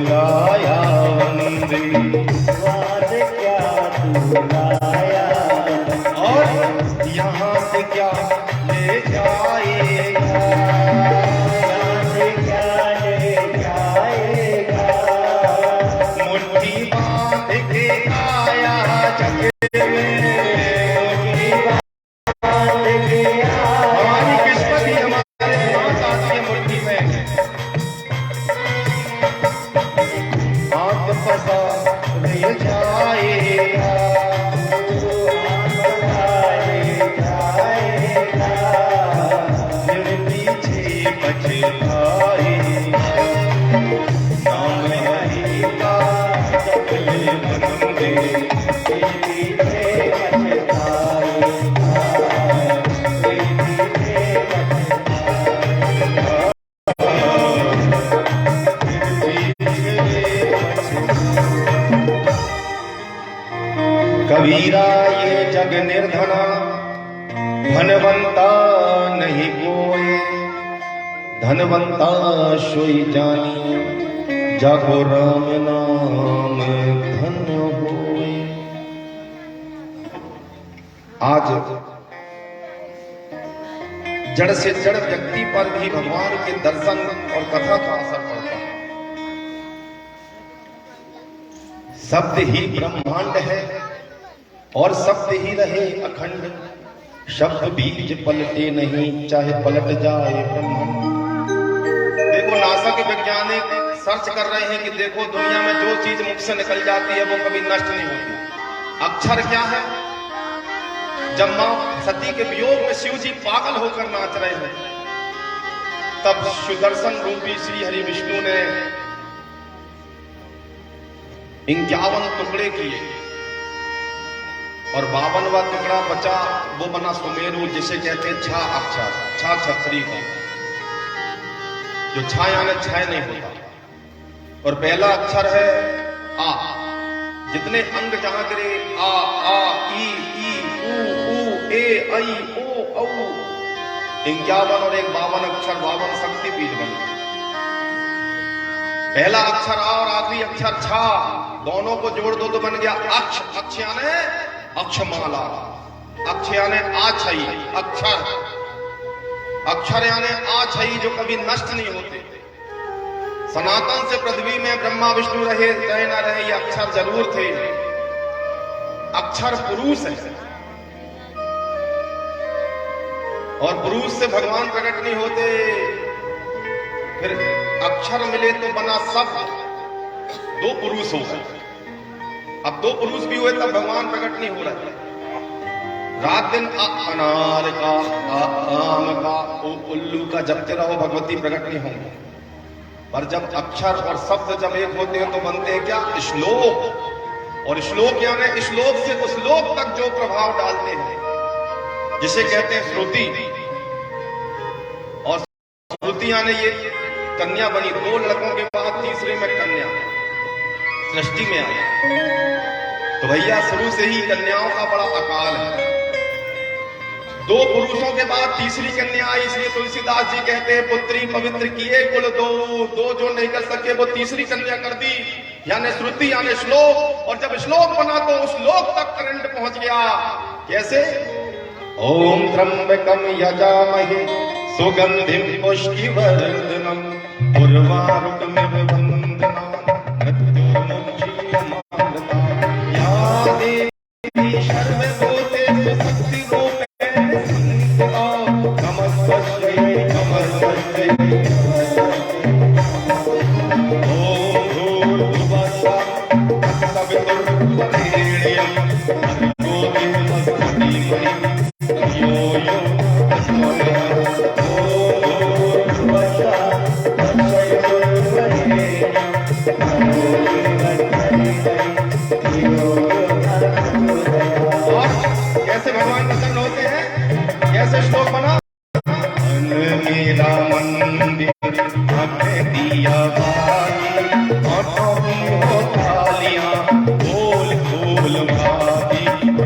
लाया वंदे वाद क्या तू लाया, और यहाँ से क्या ले जाएगा, यहाँ से क्या ले जाएगा, मुट्ठी बांध के आया जग में, मुट्ठी बांध के आया, हमारी किस्मत ही हमारे पास आती है मुट्ठी में, फंसा ले जाएगा, फिर पीछे पछताएगा, नाम हरि का जब ले बंदे, फिर पीछे पछताएगा, फिर पीछे पछताएगा। कबीरा ये जग निर्धना, धनवंता नहीं कोई, धनवंता सोई जानी, जाको राम नाम धन होए। आज जड़ से जड़ व्यक्ति पर भी भगवान के दर्शन और कथा का असर पड़ता है। शब्द ही ब्रह्मांड है और शब्द ही रहे अखंड, शब्द बीज पलटे नहीं चाहे पलट जाए ब्रह्मांड। देखो नासा के वैज्ञानिक सर्च कर रहे हैं कि देखो दुनिया में जो चीज मुख से निकल जाती है वो कभी नष्ट नहीं होती। अक्षर क्या है? जब मां सती के वियोग में शिव जी पागल होकर नाच रहे हैं, तब सुदर्शन रूपी श्री हरि विष्णु ने 51 टुकड़े किए और 52वां टुकड़ा बचा, वो बना सुमेरु, जिसे कहते हैं छा अक्षर, छा छतरी को, जो छा यानी क्षय नहीं होता। और पहला अक्षर है आ, जितने अंग जहां गिरे आ आ ई ऊ ए ऐ ओ औ, 51 और एक 52 अक्षर, 52 शक्तिपीठ बने। पहला अक्षर आ और आखिरी अक्षर छा, दोनों को जोड़ दो तो बन गया अक्ष। अक्ष यानी अक्षमाला, अक्ष यानी आछई, अक्षर, अक्षर यानी आछई जो कभी नष्ट नहीं होते। सनातन से पृथ्वी में ब्रह्मा विष्णु रहे चाहे ना रहे, ये अक्षर जरूर थे। अक्षर पुरुष है और पुरुष से भगवान प्रकट नहीं होते। फिर अक्षर मिले तो बना शब्द, 2 पुरुष हो गए। अब 2 पुरुष भी हुए तब भगवान प्रकट नहीं हो रहे। रात दिन अनार का, आम का, उल्लू का जपते रहो, भगवती प्रकट नहीं होंगे। पर जब अक्षर और शब्द जब एक होते हैं तो बनते हैं क्या? श्लोक। और श्लोक यानी श्लोक से उस श्लोक तक जो प्रभाव डालते हैं, जिसे कहते हैं श्रुति। और श्रुति यानी ये कन्या बनी, 2 लड़कों के बाद तीसरे में कन्या सृष्टि में आई। तो भैया शुरू से ही कन्याओं का बड़ा अकाल है। 2 पुरुषों के बाद तीसरी कन्या आई, इसलिए तुलसीदास जी कहते हैं पुत्री पवित्र किए कुल 2 जो नहीं कर सके वो तीसरी कन्या कर दी, यानी श्रुति यानी श्लोक। और जब श्लोक बना तो उस श्लोक तक करंट पहुंच गया। कैसे? ओम त्र्यंबकम यजामहे सुगंधिं पुष्टिवर्धनम् उर्वारुकमिव वन्दनाम् मृत्युमुक्षीयमामृताम् या देवी सर्वभूतेषु शक्तिरूपेण संस्थिता नमस्तस्यै नमस्तस्यै ॐ भूर्भुवः तत्सवितुर्वरेण्यं भर्गो देवस्य धीमहि धियो यो कैसे भगवान प्रसन्न होते हैं, कैसे श्लोक बना। मन मेरा मंदिर आपने दिया बारी, आँखों की हो तालियां बोल बोल भाती,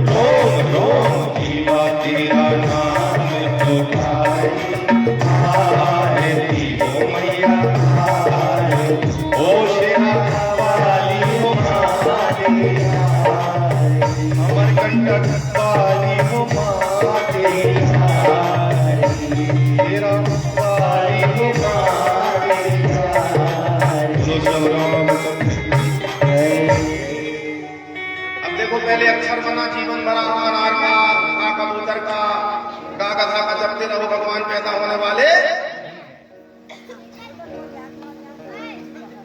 रोम रोम जीवा तेरा नाम पुकारी, आरती हो मैया आरती, ओ शेरा वाली हो माते, अमरकंटक वाली हो माते, तेरा वाली हो माते, अब देखो पहले अक्षर बना जीवन भरा आर का कबूतर का गधा का जपते रहो भगवान पैदा होने वाले।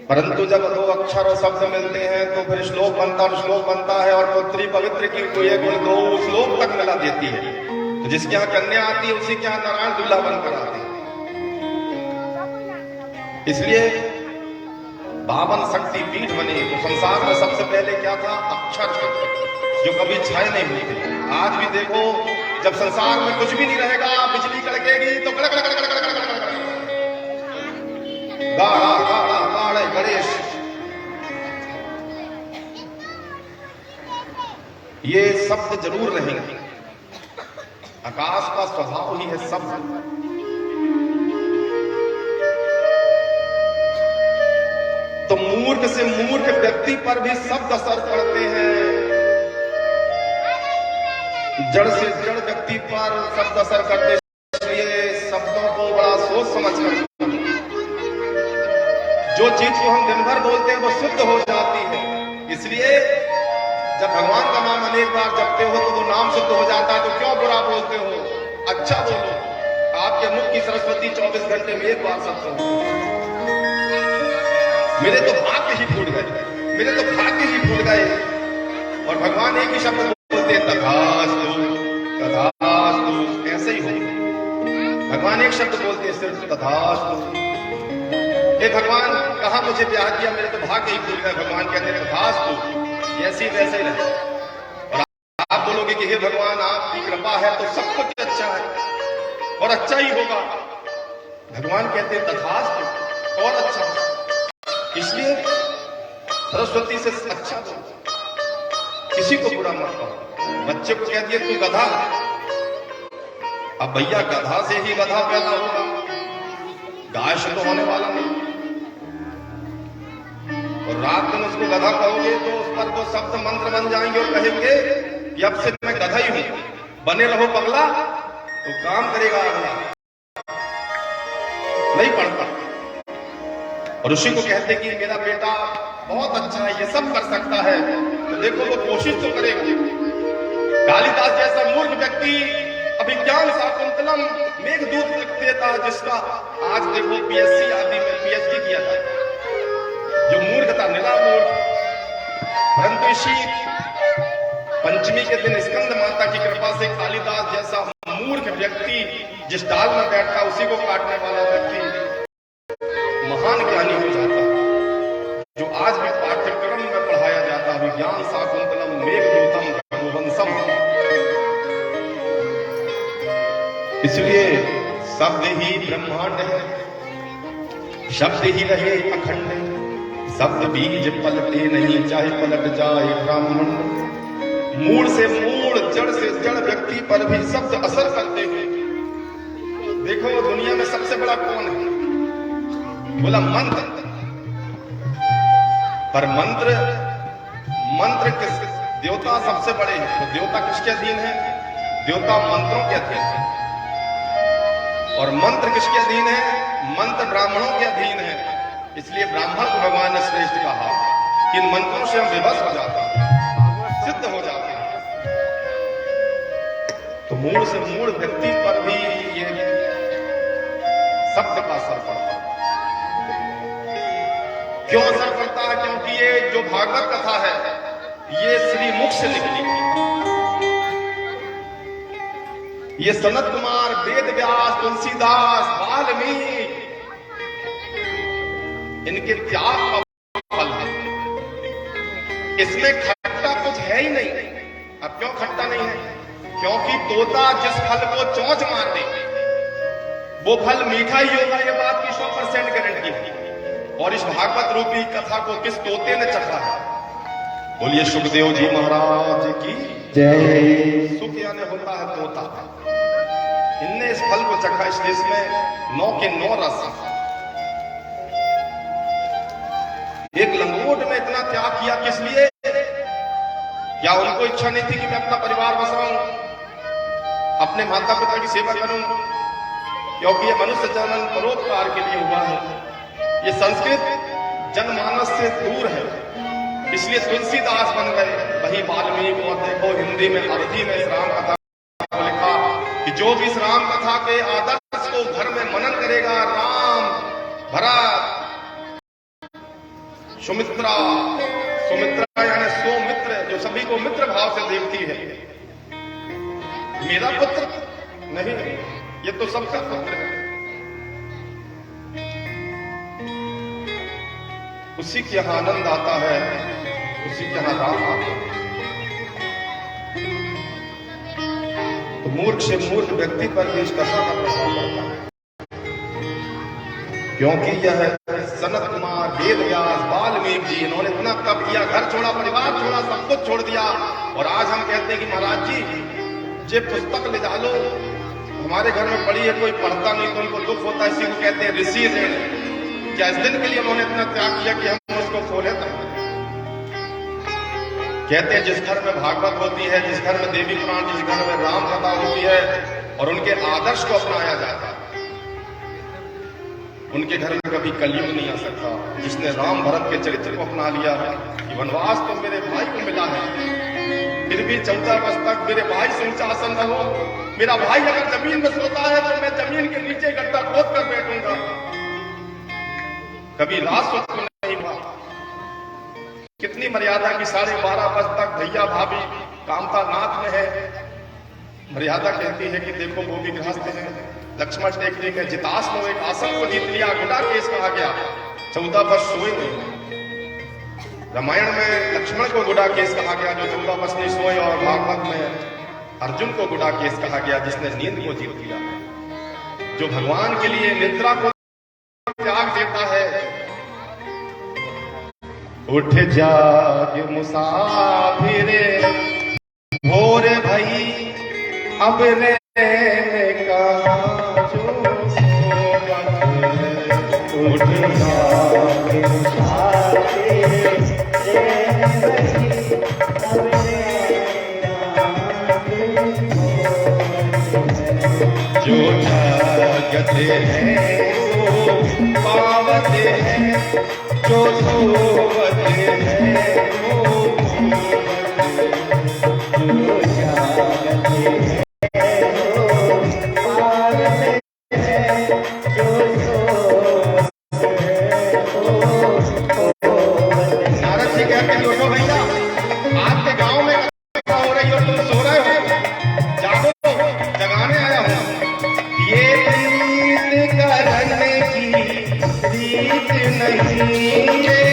परंतु जब दो अक्षर और शब्द मिलते हैं तो फिर श्लोक बनता है और पुत्री पवित्र की कोई गुण दो श्लोक तक मिला देती है। तो जिसके यहाँ कन्या आती है उसी के यहाँ नारायण दूल्हा बनकर आते हैं। इसलिए 52 शक्ति पीठ बनी। तो संसार में सबसे पहले क्या था? अक्षर, जो कभी क्षय नहीं हुई थी। आज भी देखो जब संसार में कुछ भी नहीं रहेगा, बिजली कड़केगी तो कड़क कड़क कड़क कड़क कड़क कड़क गाड़ा गाड़ा गाड़े गणेश, ये शब्द जरूर रहेंगे। आकाश का स्वभाव ही है शब्द। तो मूर्ख से मूर्ख व्यक्ति पर भी शब्द असर पड़ते हैं, जड़ से जड़ व्यक्ति पर शब्द असर करते हैं। इसलिए शब्दों को बड़ा सोच समझ कर, जो चीज को हम दिन भर बोलते हैं वो शुद्ध हो जाती है। इसलिए जब भगवान का नाम अनेक बार जपते हो तो वो नाम शुद्ध हो जाता है। तो क्यों बुरा बोलते हो? अच्छा बोलो। आपके मुख की सरस्वती 24 घंटे में एक बार शब्द हो। मेरे तो भाग्य ही फूट गए, मेरे तो भाग्य ही फूट गए। और भगवान एक ही शब्द बोलते हैं, तथास्तु तथास्तु, ऐसे ही हो। भगवान एक शब्द बोलते हैं सिर्फ, तथास्तु। हे भगवान कहा मुझे ब्याह किया, मेरे तो भाग्य ही फूट गए। भगवान कहते हैं तथास्तु, जैसी वैसे ही रहे। और आप बोलोगे कि हे भगवान आपकी कृपा है तो सब कुछ अच्छा है और अच्छा ही होगा। भगवान कहते हैं तथास्तु, और अच्छा। इसलिए सरस्वती से अच्छा दो, किसी को बुरा मत कहो। बच्चे को कह दिया तू गधा, अब भैया गधा से ही गधा पैदा होगा, गाय से तो होने वाला नहीं। और रात दिन उसको गधा कहोगे तो उस पर वो शब्द मंत्र बन जाएंगे और कहेंगे कि अब से मैं गधा ही हूं, बने रहो पगला। तो काम करेगा अगला, नहीं पढ़ता। और उसी को कहते कि मेरा बेटा बहुत अच्छा है, ये सब कर सकता है, तो देखो वो कोशिश तो करेगा। कालिदास जैसा मूर्ख व्यक्ति अभिज्ञान शाकुंतलम मेघदूत लिख देता, जिसका आज देखो पीएससी आदि में पीएचडी किया जाए, जो मूर्खता निरा मूर्ख। परंतु इसी पंचमी के दिन स्कंद माता की कृपा से कालिदास जैसा मूर्ख व्यक्ति जिस डाल में बैठता उसी को काटने वाला व्यक्ति महान ज्ञानी हो जाता, जो आज भी पाठ्यक्रम में पढ़ाया जाता। विज्ञान शाकुंतलम मेघदूतम रघुवंशम। इसलिए शब्द ही ब्रह्मांड है, शब्द ही रहे अखंड। शब्द बीज पलटे नहीं, चाहे पलट जाए ब्राह्मण। मूल से मूल, जड़ से जड़ व्यक्ति पर भी शब्द असर करते हैं। देखो दुनिया में सबसे बड़ा कौन है? बोला मंत्र। पर मंत्र किस देवता सबसे बड़े हैं? तो देवता किसके अधीन है? देवता मंत्रों के अधीन है। और मंत्र किसके अधीन है? मंत्र ब्राह्मणों के अधीन है। इसलिए ब्राह्मण को भगवान ने श्रेष्ठ कहा कि इन मंत्रों से हम विवश हो जाते हैं, सिद्ध हो जाते हैं। तो मूल से मूल व्यक्ति पर भी ये शब्द का असर पड़ता है। क्यों असर पड़ता है? क्योंकि ये जो भागवत कथा है ये श्री मुख से निकली। ये सनत कुमार, वेद व्यास, तुलसीदास, वाल्मीकि, इनके त्याग का फल है। इसमें खट्टा कुछ है ही नहीं। अब क्यों खट्टा नहीं है? क्योंकि तोता जिस फल को चोंच मार दे वो फल मीठा ही होगा, ये बात की 100% गारंटी है। और इस भागवत रूपी कथा को किस तोते ने चखा है? बोलिए सुखदेव जी महाराज की जय। सुख यानी होता है तोता। इनने इस फल को चखा, इसलिए इसमें 9 के 9 रस। एक लंगोट में इतना त्याग किया किस लिए? क्या उनको इच्छा नहीं थी कि मैं अपना परिवार बसाऊं, अपने माता पिता की सेवा करूं? क्योंकि ये मनुष्य जन्म परोपकार के लिए हुआ है। ये संस्कृत जनमानस से दूर है, इसलिए तुलसीदास बन गए। वही वाल्मीकि और देखो हिंदी में, अवधि में इस राम कथा को लिखा कि जो भी इस राम कथा के आदर्श को घर में मनन करेगा, राम, भरत, सुमित्रा, सुमित्रा यानी सौमित्र, जो सभी को मित्र भाव से देखती है। मेरा पुत्र नहीं, ये तो सबका पुत्र है। उसी के यहां आनंद आता है, उसी के यहां राम आता है। तो मूर्ख से मूर्ख व्यक्ति पर भी इस कथा का प्रभाव पड़ता है। क्योंकि यह सनत कुमार, वेद व्यास, वाल्मीकि जी, इन्होंने इतना तप किया, घर छोड़ा, परिवार छोड़ा, सब कुछ छोड़ दिया। और आज हम कहते हैं कि महाराज जी ये पुस्तक ले जा लो, हमारे घर में पड़ी है, कोई पढ़ता नहीं तो उनको दुख होता है। इसी को कहते हैं ऋषि ऋण। क्या इस दिन के लिए उन्होंने इतना त्याग किया कि हम उसको खोले? कहते हैं जिस घर में भागवत होती है, जिस घर में देवी पुराण, जिस घर में राम कथा होती है और उनके आदर्श को अपनाया जाता है, उनके घर में कभी कलयुग नहीं आ सकता। जिसने राम भरत के चरित्र को अपना लिया कि वनवास तो मेरे भाई को मिला है, फिर भी 14 वर्ष तक मेरे भाई से ऊंचा आसन रहो। मेरा भाई अगर जमीन में सोता है तो मैं जमीन के नीचे गड्ढा खोद कर बैठूंगा। कभी रात सोच नहीं हुआ। कितनी मर्यादा की 12:30 बजे तक भैया भाभी कामता नाथ में है। मर्यादा कहती है कि देखो वो भी गृहस्थ है। लक्ष्मण टेकनिक है, जितास में एक आसन को जीत लिया, गुड़ा केस कहा गया, 14 वर्ष सोए नहीं। रामायण में लक्ष्मण को गुड़ा केस कहा गया जो 14 वर्ष नहीं सोए, और भागवत में अर्जुन को गुड़ा केस कहा गया जिसने नींद को जीत लिया। जो भगवान के लिए निद्रा को त्याग देता है। उठ जाग मुसाफिरे, भोर भई अब रे कहाँ जो उठ जाग मुसाफिरे, जो जागते हैं सो पावते हैं, जो सोवते हैं वो जो जागते हैं सो पावते हैं, जो सोवते हैं वो। नारद जी कहते हैं उठो भैया, आपके गांव में कथा हो रही हो, तुम सो रहे हो, जागो, जगाने आया हूं। ये रीत करने की रीत नहीं है,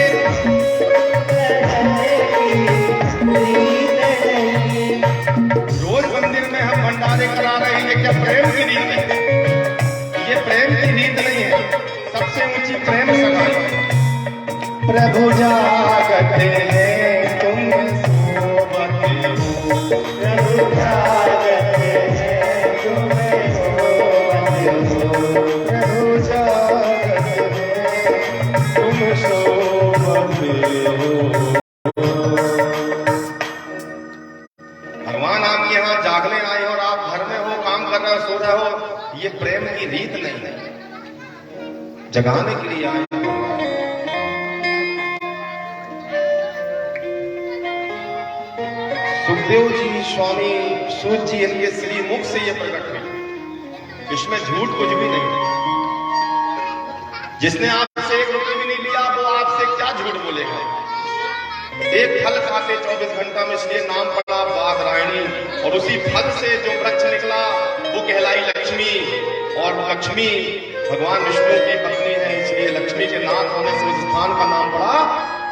रोज मंदिर में हम भंडारे करा रहे हैं, क्या प्रेम की रीत है? ये प्रेम की रीत नहीं है, सबसे ऊंची प्रेम सगाई है। प्रभु जागते हैं तुम सोवते हो, प्रभु जागते हैं तुम सोवते हो, प्रभु जागते हैं तुम सोवते हो। भगवान आपके यहाँ जागने आए और आप घर में हो, काम कर रहे हो, सो रहे हो, ये प्रेम की रीत नहीं है, जगाने के लिए आए। सुखदेव जी, स्वामी सूत जी, इनके श्री मुख से ये प्रकट हुई, इसमें झूठ कुछ भी नहीं। जिसने आपसे 1 रुपये भी नहीं लिया वो आपसे क्या झूठ बोलेगा। एक फल खाते 24 घंटा में, इसलिए नाम पड़ा बादरायणी, और उसी फल से जो वृक्ष निकला वो कहलाई लक्ष्मी, और लक्ष्मी भगवान विष्णु की पत्नी है, इसलिए लक्ष्मी के नाथ होने से उस स्थान का नाम पड़ा।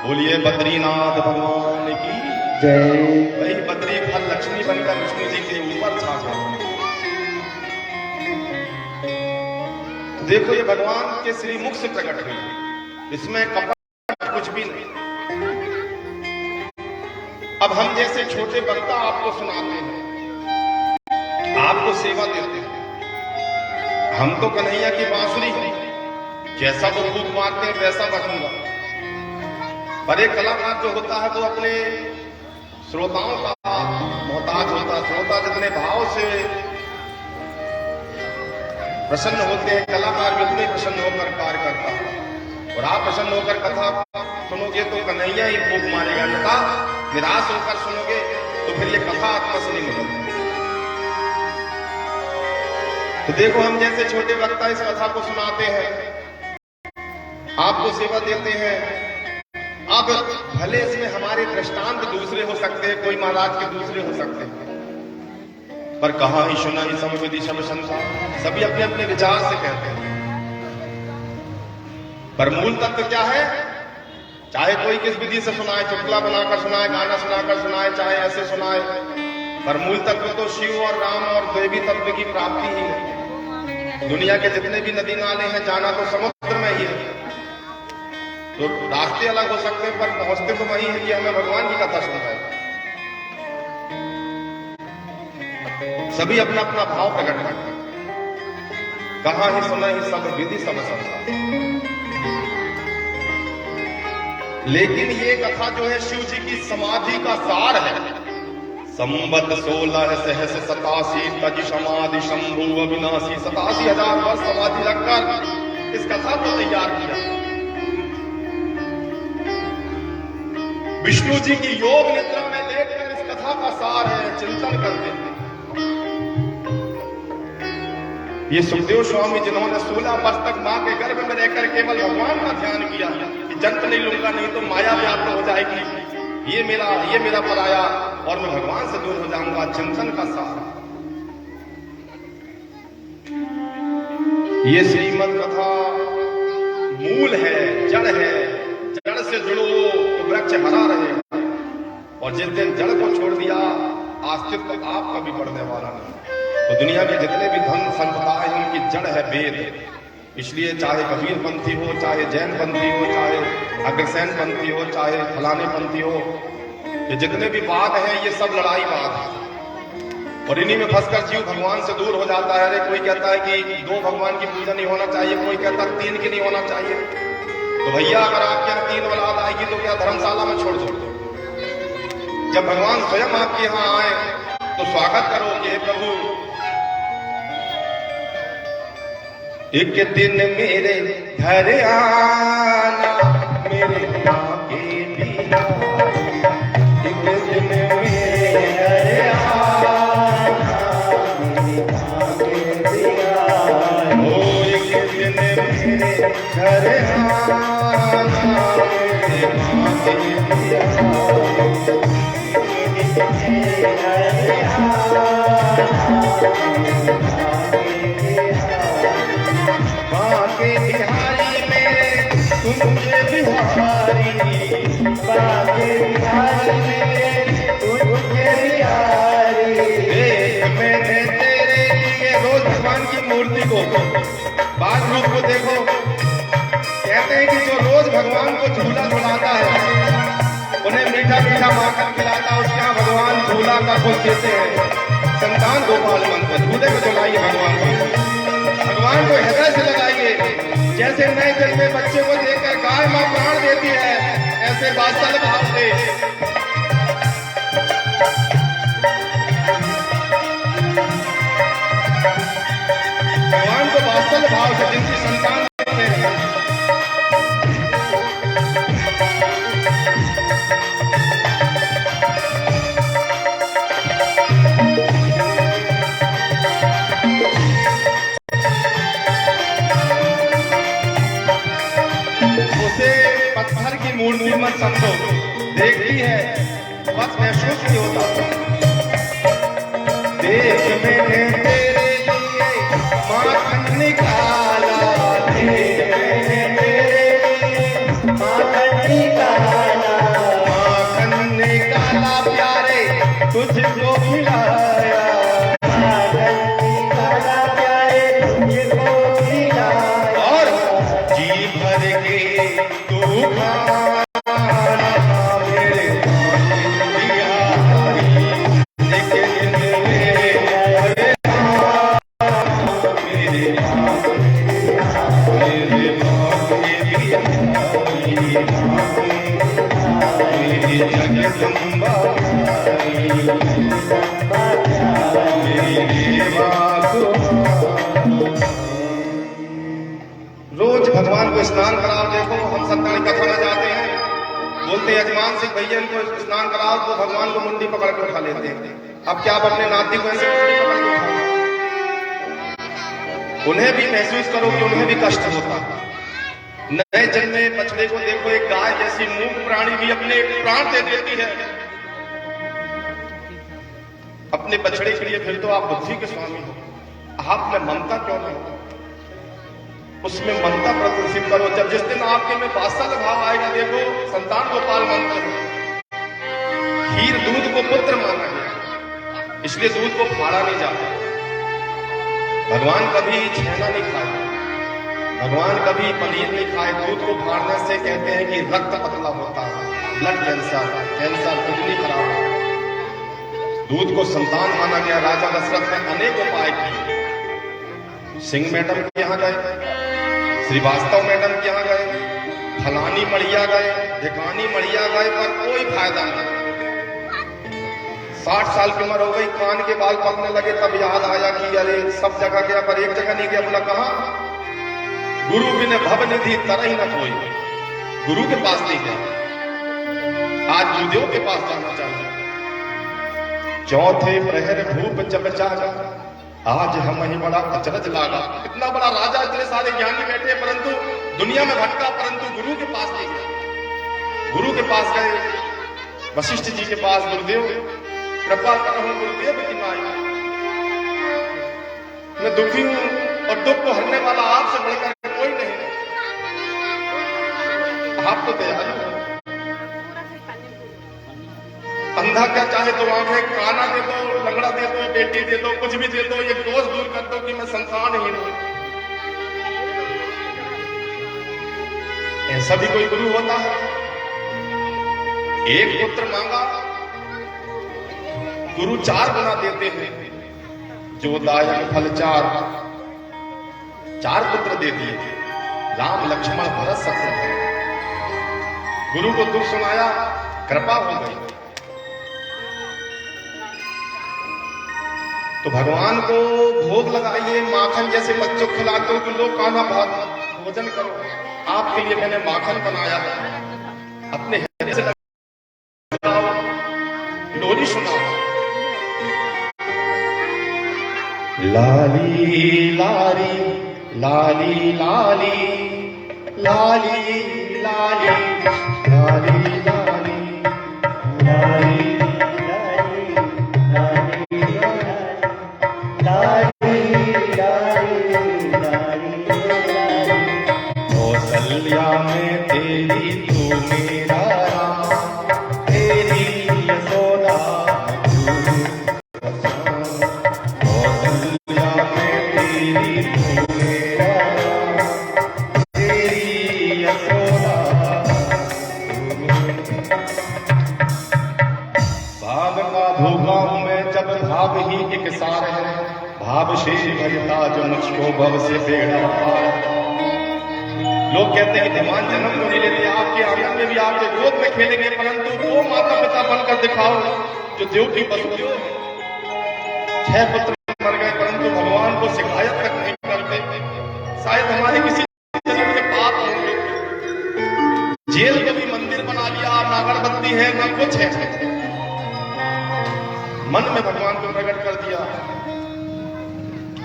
बोलिए बद्रीनाथ भगवान की जय। वही बद्री फल लक्ष्मी बनकर विष्णु जी के ऊपर छा गया। तो देखो ये भगवान के श्री मुख से प्रकट हुई, इसमें कपट कुछ भी नहीं। अब हम जैसे छोटे वक्ता आपको सुनाते हैं, आपको सेवा देते हैं। हम तो कन्हैया की बांसुरी, जैसा वो फूंक मारते हैं वैसा बजूंगा। पर एक कलाकार जो होता है वो अपने श्रोताओं का मोहताज होता है। श्रोता जितने भाव से प्रसन्न होते हैं, कलाकार भी उतने प्रसन्न होकर कार्य करता है। और आप प्रसन्न होकर कथा सुनोगे तो कन्हैया ही फूंक मारेगा, अन्यथा निराश होकर सुनोगे तो फिर ये कथा आत्मा से नहीं मिलेगी। तो देखो हम जैसे छोटे वक्ता इस कथा को सुनाते हैं, आपको सेवा देते हैं। अब भले इसमें हमारे दृष्टांत दूसरे हो सकते हैं, कोई महाराज के दूसरे हो सकते हैं, पर कहा ही सुना ही सब विधि सब संसार, सभी अपने अपने विचार से कहते हैं। पर मूल तत्व क्या है? चाहे कोई किस विधि से सुनाए, चुटकुला बनाकर सुनाए, गाना सुनाकर सुनाए, चाहे ऐसे सुनाए, पर मूल तत्व तो शिव और राम और देवी तत्व की प्राप्ति ही है। दुनिया के जितने भी नदी नाले हैं, जाना तो समुद्र में ही है। तो रास्ते अलग हो सकते हैं, पर पहुंचते तो वही है कि हमें भगवान की कथा सुनाए। सभी अपना अपना भाव प्रकट करते हैं। कहा ही सुना ही सब विधि सब संसार। लेकिन ये कथा जो है शिव जी की समाधि का सार है। संवत 16 सहस 87 तज समाधि शंभु अविनाशी, 87,000 वर्ष समाधि रखकर इस कथा को तैयार किया। विष्णु जी की योग निद्रा में लेकर इस कथा का सार है, चिंतन करते हैं। ये सुखदेव स्वामी जिन्होंने 16 वर्ष तक मां के गर्भ में रहकर केवल भगवान का ध्यान किया कि जन्म नहीं लूंगा, नहीं तो माया व्याप्त हो जाएगी, ये मेरा पराया और मैं भगवान से दूर हो जाऊंगा, चिंतन का सार। ये श्रीमद कथा मूल है, जड़ है। जड़ से जुड़ो तो वृक्ष हरा रहेगा, और जिस दिन जड़ को छोड़ दिया अस्तित्व आपका भी बढ़ने वाला नहीं। तो दुनिया के जितने भी धन संपदा है उनकी जड़ है वेद। इसलिए चाहे कबीर पंथी हो, चाहे जैन पंथी हो, चाहे अग्रसेन पंथी हो, चाहे फलाने पंथी हो, ये जितने भी वाद हैं ये सब लड़ाई वाद है। और इन्हीं में फंसकर जीव भगवान से दूर हो जाता है। अरे कोई कहता है कि 2 भगवान की पूजा नहीं होना चाहिए, कोई कहता है 3 की नहीं होना चाहिए। तो भैया अगर आपके यहाँ 3 औलाद आएगी तो क्या धर्मशाला में छोड़ दो? जब भगवान स्वयं आपके यहाँ आए तो स्वागत करो कि प्रभु एक दिन मेरे घर आना, मेरे माँ के बिना, एक दिन मेरे घर आना, मेरी माँ के बिना, ओ एक दिन मेरे घर आना, मेरे माँ के बिना, बिहारी मेरे तुझे बिहारी, बाके बिहारी मेरे तुझे बिहारी। मैंने तेरे लिए रोज भगवान की मूर्ति को, बात रूप को देखो, कहते हैं कि जो रोज भगवान को झूला झुलाता है, उन्हें मीठा मीठा माखन खिलाता है, उसके यहाँ भगवान झूला का कुछ देते हैं। संतान गोपाल मंत्र झूले को झुलाइए भगवान को, भगवान को हृदय से लगाइए। जैसे नए जन्मे बच्चे को देखकर गाय मां प्राण देती है, ऐसे वात्सल भाव से मत समझो, देखती है बस महसूस नहीं होता। देख मैंने तेरे लिए माखन निकाला, देख मैंने तेरे लिए माखन निकाला, माखन निकाला प्यारे तुझको खिलाया, माखन निकाला प्यारे तुझको खिलाया, और जी भर के तू खाना मेरे दिया रोज भगवान को स्नान कराओ। देखो हम सत्यानी कथा में जाते हैं, बोलते यजमान सिंह भैया इनको स्नान कराओ, तो भगवान को मुंडी पकड़ के उठा लेते हैं। अब क्या आप अपने नाती को ऐसे मुंडी पकड़ के उठाओ? उन्हें भी महसूस करो कि उन्हें भी कष्ट होता। नए जन्मे बछड़े को देखो, एक गाय जैसी मूक प्राणी भी अपने प्राण दे देती है अपने बछड़े के लिए। फिर तो आप बुद्धि के स्वामी हो, आप में ममता क्यों नहीं हो? उसमें ममता प्रदर्शित करो। जब जिस दिन आपके में वात्सल्य भाव आएगा, देखो संतान गोपाल मंत्र है, खीर दूध को पुत्र माना गया, इसलिए दूध को फाड़ा नहीं जाता। भगवान कभी छेना नहीं खाए, भगवान कभी पनीर नहीं खाए। दूध को फाड़ने से कहते हैं कि रक्त पतला होता है, ब्लड कैंसर किडनी खराब होता है। दूध को संतान माना गया। राजा दशरथ ने अनेक उपाय किए। सिंह मैडम के यहाँ गए, श्रीवास्तव मैडम के यहाँ गए, फलानी मड़िया गए, ढिकानी मड़िया गए, पर कोई फायदा नहीं। 60 साल की उम्र हो गई, कान के बाल पकने लगे, तब याद आया कि अरे सब जगह गया पर एक जगह नहीं गया। बोला कहां? गुरु बिन भव निधि तरही न कोई। गुरु के पास नहीं गया, आज गुरुदेव के पास जाना चाहिए। चौथे प्रहर भूप जब जागा, आज हम ही बड़ा अचरज लागा। इतना बड़ा राजा, इतने सारे ज्ञानी बैठे, परंतु दुनिया में भटका, परंतु गुरु के पास नहीं गए। गुरु के पास गए, वशिष्ठ जी के पास, गुरुदेव कृपा करो गुरुदेव की माई, मैं दुखी हूं और दुख को हरने वाला आपसे बढ़कर कोई नहीं है। आप तो दयालु हो। अंधा क्या चाहे तो आंखें, काना दे दो, लंगड़ा दे दो, बेटी दे दो, कुछ भी दे दो, ये दोष दूर कर दो कि मैं संतानहीन हूं। ऐसा भी कोई गुरु होता है? एक पुत्र मांगा, गुरु 4 गुना देते हैं। जो दायक फल 4 पुत्र दे दिए, राम लक्ष्मण भरत शत्रुघ्न। गुरु को दुख सुनाया, कृपा हो गई। तो भगवान को भोग लगाइए, माखन जैसे बच्चों को खिलाते हो कि लोग खाना भात भोजन करो। आपके लिए मैंने माखन बनाया है, अपने हृदय से लगाओ, लोरी सुनाओ। लाली लाली लाली लाली लाली लाली लाली लाली लाली कौशल्या में तेरी तू मेरा राम, तेरी यशोदा कौशल्या में तेरी तू मेरा राम, तेरी यशोदा। भाव का भूखा हूं मैं जब भाव ही एक सार है, भाव से भरता जो मुझको भव से बेड़ा पार। लोग कहते हैं कि धीमान जन्म क्यों नहीं लेते, आपके आंगन में भी आपके गोद में खेलेंगे, परंतु वो माता पिता बनकर दिखाओ जो देव की वसुदेव। 6 पुत्र मर गए, परंतु भगवान को शिकायत तक नहीं करते। शायद हमारे किसी जन्म के पाप होंगे। जेल को भी मंदिर बना लिया, ना अगरबत्ती है ना कुछ है, मन में भगवान को प्रकट कर दिया।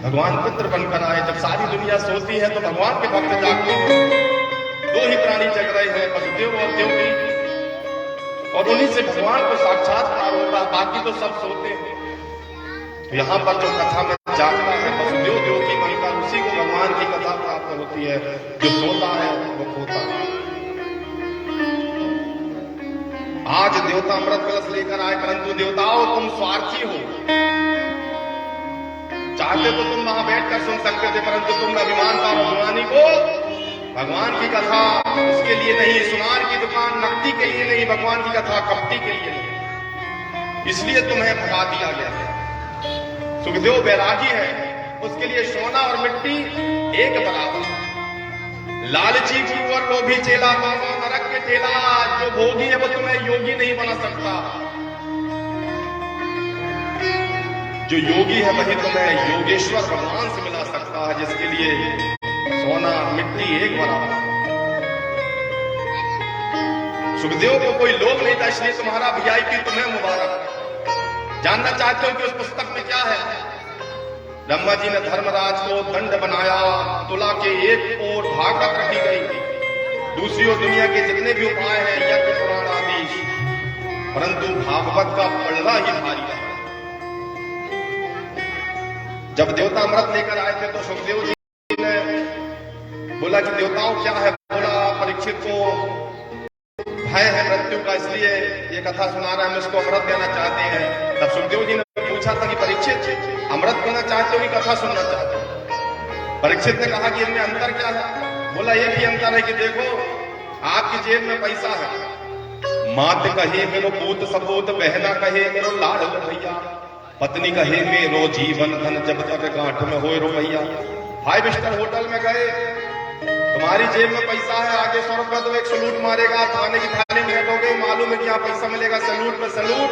भगवान पुत्र बनकर आए। जब सारी दुनिया सोती है तो भगवान के भक्त जागते हैं। 2 ही प्राणी जग रहे हैं, वसुदेव और देवकी। और उन्हीं से भगवान को साक्षात्कार होता है, बाकी तो सब सोते हैं। तो यहाँ पर जो कथा में जागता है वसुदेव देवकी बनकर, उसी को भगवान की कथा प्राप्त होती है। जो सोता है वो खोता है। आज देवता अमृत कलश लेकर आए, परंतु देवताओं तुम स्वार्थी हो। चाहते तो तुम वहां बैठकर सुन सकते थे, परंतु तुम अभिमान और अभिमानी को भगवान की कथा उसके लिए नहीं, सुनार की दुकान नकदी के लिए नहीं, भगवान की कथा कपटी के लिए नहीं, इसलिए तुम्हें भगा दिया गया। सुखदेव बैरागी है, उसके लिए सोना और मिट्टी एक बराबर। लालची गुरु और लोभी चेला, दोनों नरक के चेला। जो भोगी है वो तुम्हें योगी नहीं बना सकता, जो योगी है वही तुम्हें योगेश्वर भगवान से मिला सकता है, जिसके लिए सोना मिट्टी एक बराबर। सुखदेव को कोई लोभ नहीं था, इसलिए तुम्हारा वीआईपी तुम्हें मुबारक। जानना चाहते हो कि उस पुस्तक में क्या है? ब्रह्मा जी ने धर्मराज को दंड बनाया, तुला के एक ओर भागवत रखी गई, दूसरी ओर दुनिया के जितने भी उपाय हैं यज्ञ पुराण आदि, परंतु भागवत का पढ़ना ही भारी है। जब देवता अमृत लेकर आए थे तो सुखदेव जी ने बोला कि देवताओं क्या है? बोला परीक्षित को भय है मृत्यु का, इसलिए ये कथा सुना रहा है, हम इसको अमृत देना चाहते हैं। तब सुखदेव जी ने पूछा था कि परीक्षित अमृत पीना चाहते हो कि कथा सुनना चाहते हो? परीक्षित ने कहा कि इनमें अंतर क्या है? बोला एक ही अंतर है कि देखो आपकी जेब में पैसा है, मात कहे मेरो पूत सपूत, बहना कहे मेरो लाड भैया, पत्नी कहे मेरो जीवन धन, जब तक गांठ में होए रुपैया। 5 स्टार होटल में गए, तुम्हारी जेब में पैसा है, आगे 100 रुपया तो एक सलूट मारेगा, खाने की थाली में बैठोगे, मालूम है कि यहाँ पैसा मिलेगा, सलूट पे सलूट,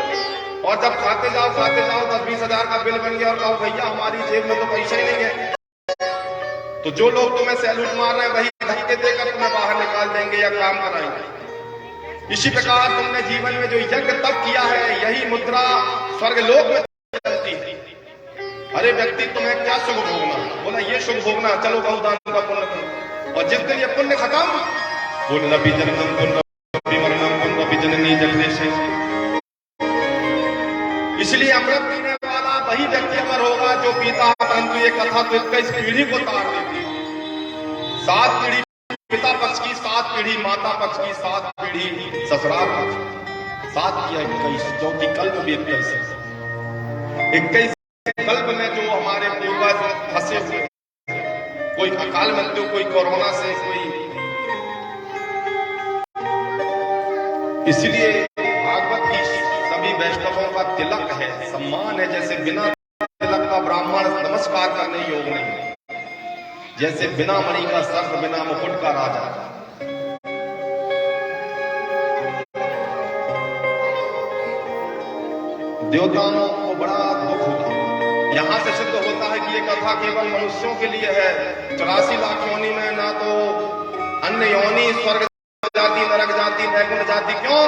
और जब खाते जाओ 10-20 हजार का बिल बन गया और कहो भैया हमारी जेब में तो पैसा ही नहीं है, तो जो लोग तुम्हें सैल्यूट मार रहे हैं वही धक्के देकर तुम्हें बाहर निकाल देंगे या काम कराएंगे। इसी प्रकार तुमने जीवन में जो यज्ञ तप किया है, यही मुद्रा स्वर्ग लोक में चलती है। अरे व्यक्ति तुम्हें क्या सुख भोगना? बोला ये सुख भोगना, चलो गौदान का पुण्य करो, और जिस दिन ये पुण्य खत्म, पुण्य रवि जन्म पुण्य मरणम पुण्य रवि जननी जगदीश। इसलिए अमृत पीने वाला वही व्यक्ति अमर होगा जो पीता है, परंतु ये कथा तो 21 पीढ़ी को तार देती है। 7 पीढ़ी पिता पक्ष की, 7 पीढ़ी माता पक्ष की, 7 पीढ़ी ससुराल पक्ष, 7 की 21, जो कि कल्प भी 21 कल्प में जो हमारे पूर्वज फंसे हुए, कोई अकाल मृत्यु, कोई कोरोना से, कोई, इसलिए भागवत की सभी वैष्णवों का तिलक है, सम्मान है। जैसे बिना तिलक का ब्राह्मण नमस्कार करने योग नहीं, जैसे बिना मणि का सर्प, बिना मुकुट का राजा। देवताओं को बड़ा दुख हुआ। यहां से सिद्ध होता है कि ये कथा केवल मनुष्यों के लिए है। 84 लाख योनि में ना तो अन्य योनि, स्वर्ग जाति, नरक जाति, वैकुंठ जाति। क्यों?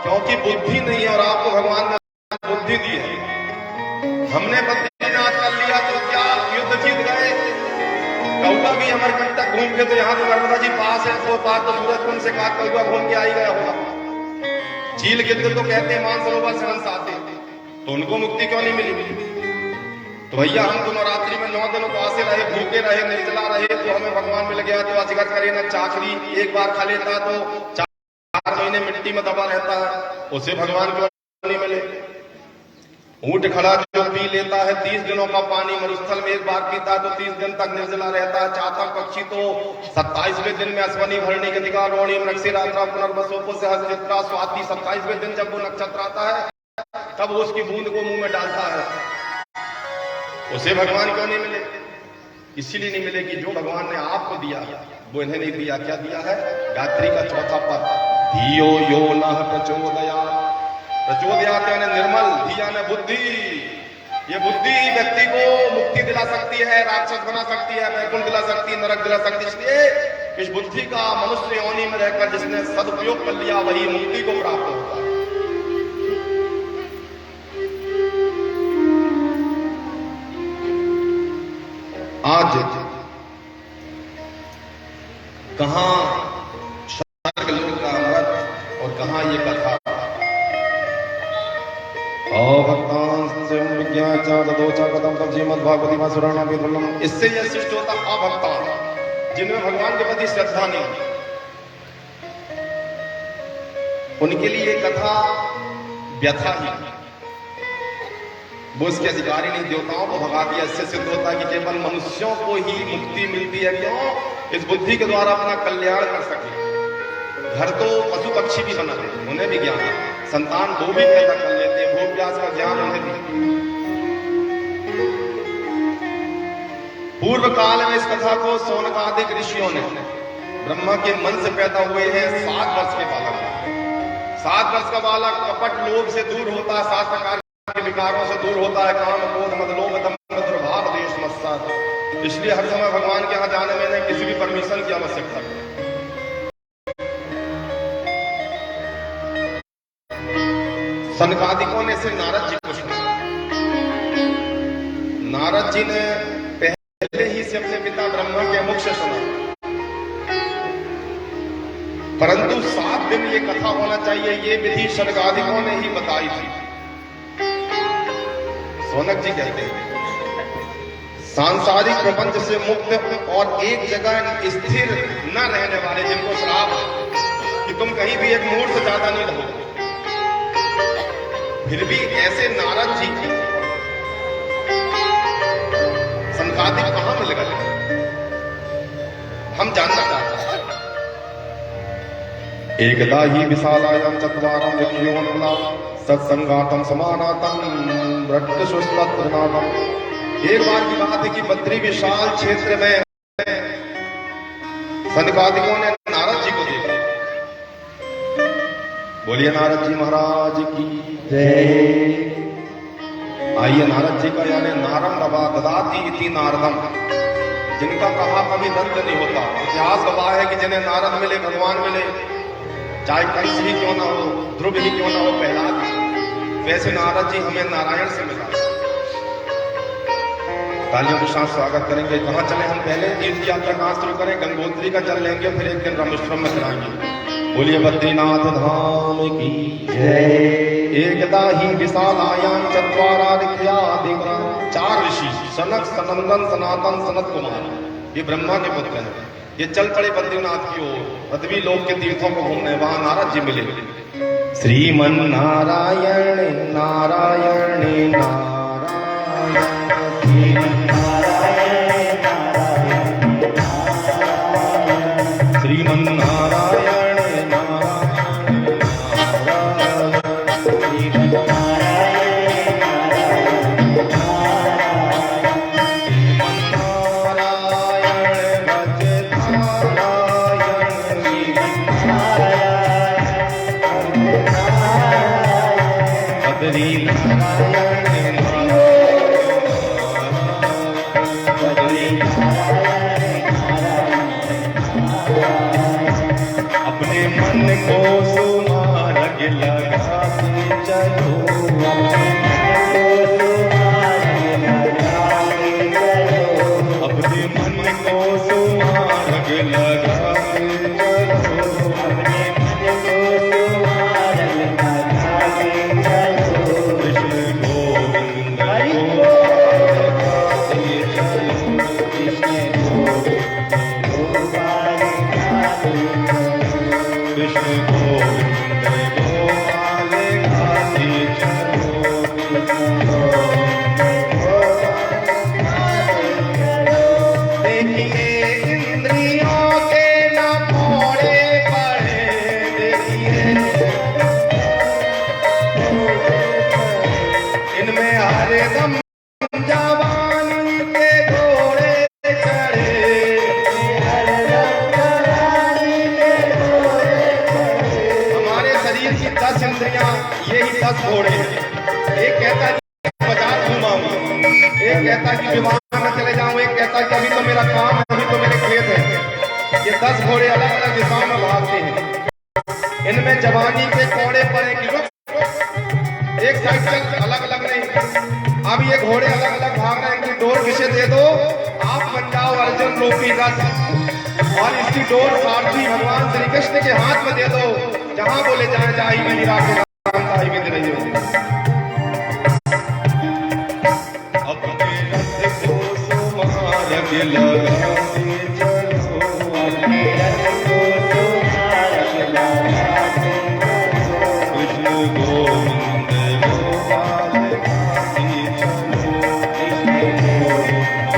क्योंकि बुद्धि नहीं है, और आपको भगवान ने बुद्धि दी है। हमने बद्रीनाथ कर लिया तो क्या युद्ध जीत गए? कौआ भी अमरकंटक घूम के, तो यहाँ तो नर्मदा जी पास है, तो बात तो सूरज कुंड से कहा कौआ घूम के आई गया होगा। चील गिद्ध तो कहते हैं मानसरोवर से हंस आते, तो उनको मुक्ति क्यों नहीं मिली? तो भैया हम तो नवरात्रि में 9 दिन उपवासे रहे, भूखे रहे, निर्जला रहे, तो हमें भगवान मिल गया। जो अजगर करे ना चाकरी, एक बार खा लेता तो 4 महीने मिट्टी में दबा रहता है, उसे भगवान क्यों नहीं मिले? ऊंट खड़ा जो पी लेता है 30 दिनों का पानी, मरुस्थल में एक बार पीता है तो 30 दिन तक निर्जला रहता है। चातक पक्षी तो 27वें दिन में अश्वनी भरणी गतिका रोणी नक्षिरात्रा पुनर्वसोपो से हस्तित्रा स्वाति, 27वें दिन जब वो नक्षत्र आता है तब वो उसकी बूंद को मुंह में डालता है। उसे भगवान क्यों नहीं मिले? इसीलिए नहीं मिले कि जो भगवान ने आपको दिया वो इन्हें नहीं दिया। क्या दिया है? गायत्री का 4था पद, धियो यो नः प्रचोदयात्। प्रचोदयात् यानी निर्मल, धिया ने बुद्धि। ये बुद्धि व्यक्ति को मुक्ति दिला सकती है, राक्षस बना सकती है, वैकुंठ दिला सकती है, नरक दिला सकती है। इसलिए इस बुद्धि का मनुष्य योनि में रहकर जिसने सदुपयोग कर लिया वही मुक्ति को प्राप्त होता है। आज कहां स्वर्ग लोक का अमृत और कहां ये कथा। इससे यह शिष्ट होता अभक्ता, जिनमें भगवान के प्रति श्रद्धा नहीं, उनके लिए कथा व्यथा ही, वो उसके अधिकारी नहीं, देवताओं को भगा दिया। इससे सिद्ध होता है कि केवल मनुष्यों को ही मुक्ति मिलती है। क्यों? इस बुद्धि के द्वारा अपना कल्याण कर सके। घर तो पशु पक्षी भी बना देते, उन्हें भी ज्ञान है, संतान वो भी पैदा कर लेते हैं, भोग प्यास का ज्ञान उन्हें भी। पूर्व काल में इस कथा को सौनकादिक ऋषियों ने, ब्रह्मा के मन से पैदा हुए हैं 7 वर्ष के बालक। 7 वर्ष का बालक कपट लोभ से दूर होता है, 7 प्रकार के विकारों से दूर होता है, काम क्रोध मद लोभ दंभ दुर्भाव द्वेष मत्सर। इसलिए हर समय भगवान के यहाँ जाने में नहीं किसी भी परमिशन की आवश्यकता है। सनकादिकों ने से नारद जी को सुना। नारद जी ने पहले ही से अपने पिता ब्रह्मा के मुख से सुना, परंतु 7 दिन ये कथा होना चाहिए, ये विधि सनकादिकों ने ही बताई थी। सौनक जी कहते हैं सांसारिक प्रपंच से मुक्त और एक जगह स्थिर न रहने वाले, जिनको श्राप कि तुम कहीं भी एक मूड से ज्यादा नहीं रहो, फिर भी ऐसे नारद जी की सनकादिक कहां मिल गए, हम जानना चाहते हैं। एकदा ही विशालायां चत्वारं विख्योन्मला सत्संगातम समानातम वृक्षशुष्पत्रनाथम। एक बार की बात है कि बद्री विशाल क्षेत्र में सनकादिकों ने नारद जी को देखा। बोलिए नारद जी महाराज की जय। आइए नारद जी का यानी नारम रवा ददाति इति नारदम, जिनका कहा कभी दंत नहीं होता। इतिहास गवाह है कि जिन्हें नारद मिले, भगवान मिले, चाहे कंस ही क्यों ना हो, ध्रुव ही क्यों ना हो, प्रहलाद, वैसे नारद जी हमें नारायण से मिला। तालियों के साथ स्वागत करेंगे। कहाँ चले हम? पहले तीर्थ यात्रा कहाँ शुरू करें? गंगोत्री का चल लेंगे, फिर एक दिन रामेश्वरम में चलाएंगे। बोलिए बद्रीनाथ धाम की जय। एकदा ही विशालायां चत्वारादित्यादिक 4 ऋषि सनक सनंदन सनातन सनत कुमार, ये ब्रह्मा के पुत्र हैं। ये चल पड़े बद्रीनाथ की ओर, पृथ्वी लोक के तीर्थों को घूमने। वहां नारद जी मिले। श्रीमन नारायण नारायण नारायण, श्रीमन नारायण नारायण नारायण, श्रीमन नारायण नारायण नारायण, श्रीमन नारायण नारायण अपने मन को सुमारग लगाते चलो, अपने मन को सुमारग लगाते चलो, अपने मन को सुमारग लगाते चलो, कृष्ण गोविंद हरि गोविंद कृष्ण कृष्ण गोविंद गोपाल गाते चलो, देखिए इंद्रियों के न फोड़े पड़े, देखिए इनमें हरदम जवानी के घोड़े चढ़े, की 10 इंद्रियां, यही 10 घोड़े हैं। एक कहता है कि बाजार घूमाऊं, एक कहता है कि विमान में चले जाऊं, एक कहता है कि अभी तो मेरा काम है, अभी तो मेरे खेत है। ये 10 घोड़े अलग अलग दिशाओं में भागते हैं। इनमें जवानी के घोड़े पड़े कि एक साइड चल, अलग अलग नहीं। अब ये घोड़े अलग अलग भाग रहे हैं कि डोर किसे दे दो, आप बन जाओ अर्जुन रूपी रथ, और इसकी डोर सारथी भगवान श्री कृष्ण के हाथ में दे दो। जहां बोले जाए जाई में निराके राम ताई में रही हो। लगाते चलो, अपने रथ को सुहारक लगाते चलो, कृष्ण गोविंद गोपाल गाते चलो, कृष्ण गोविंद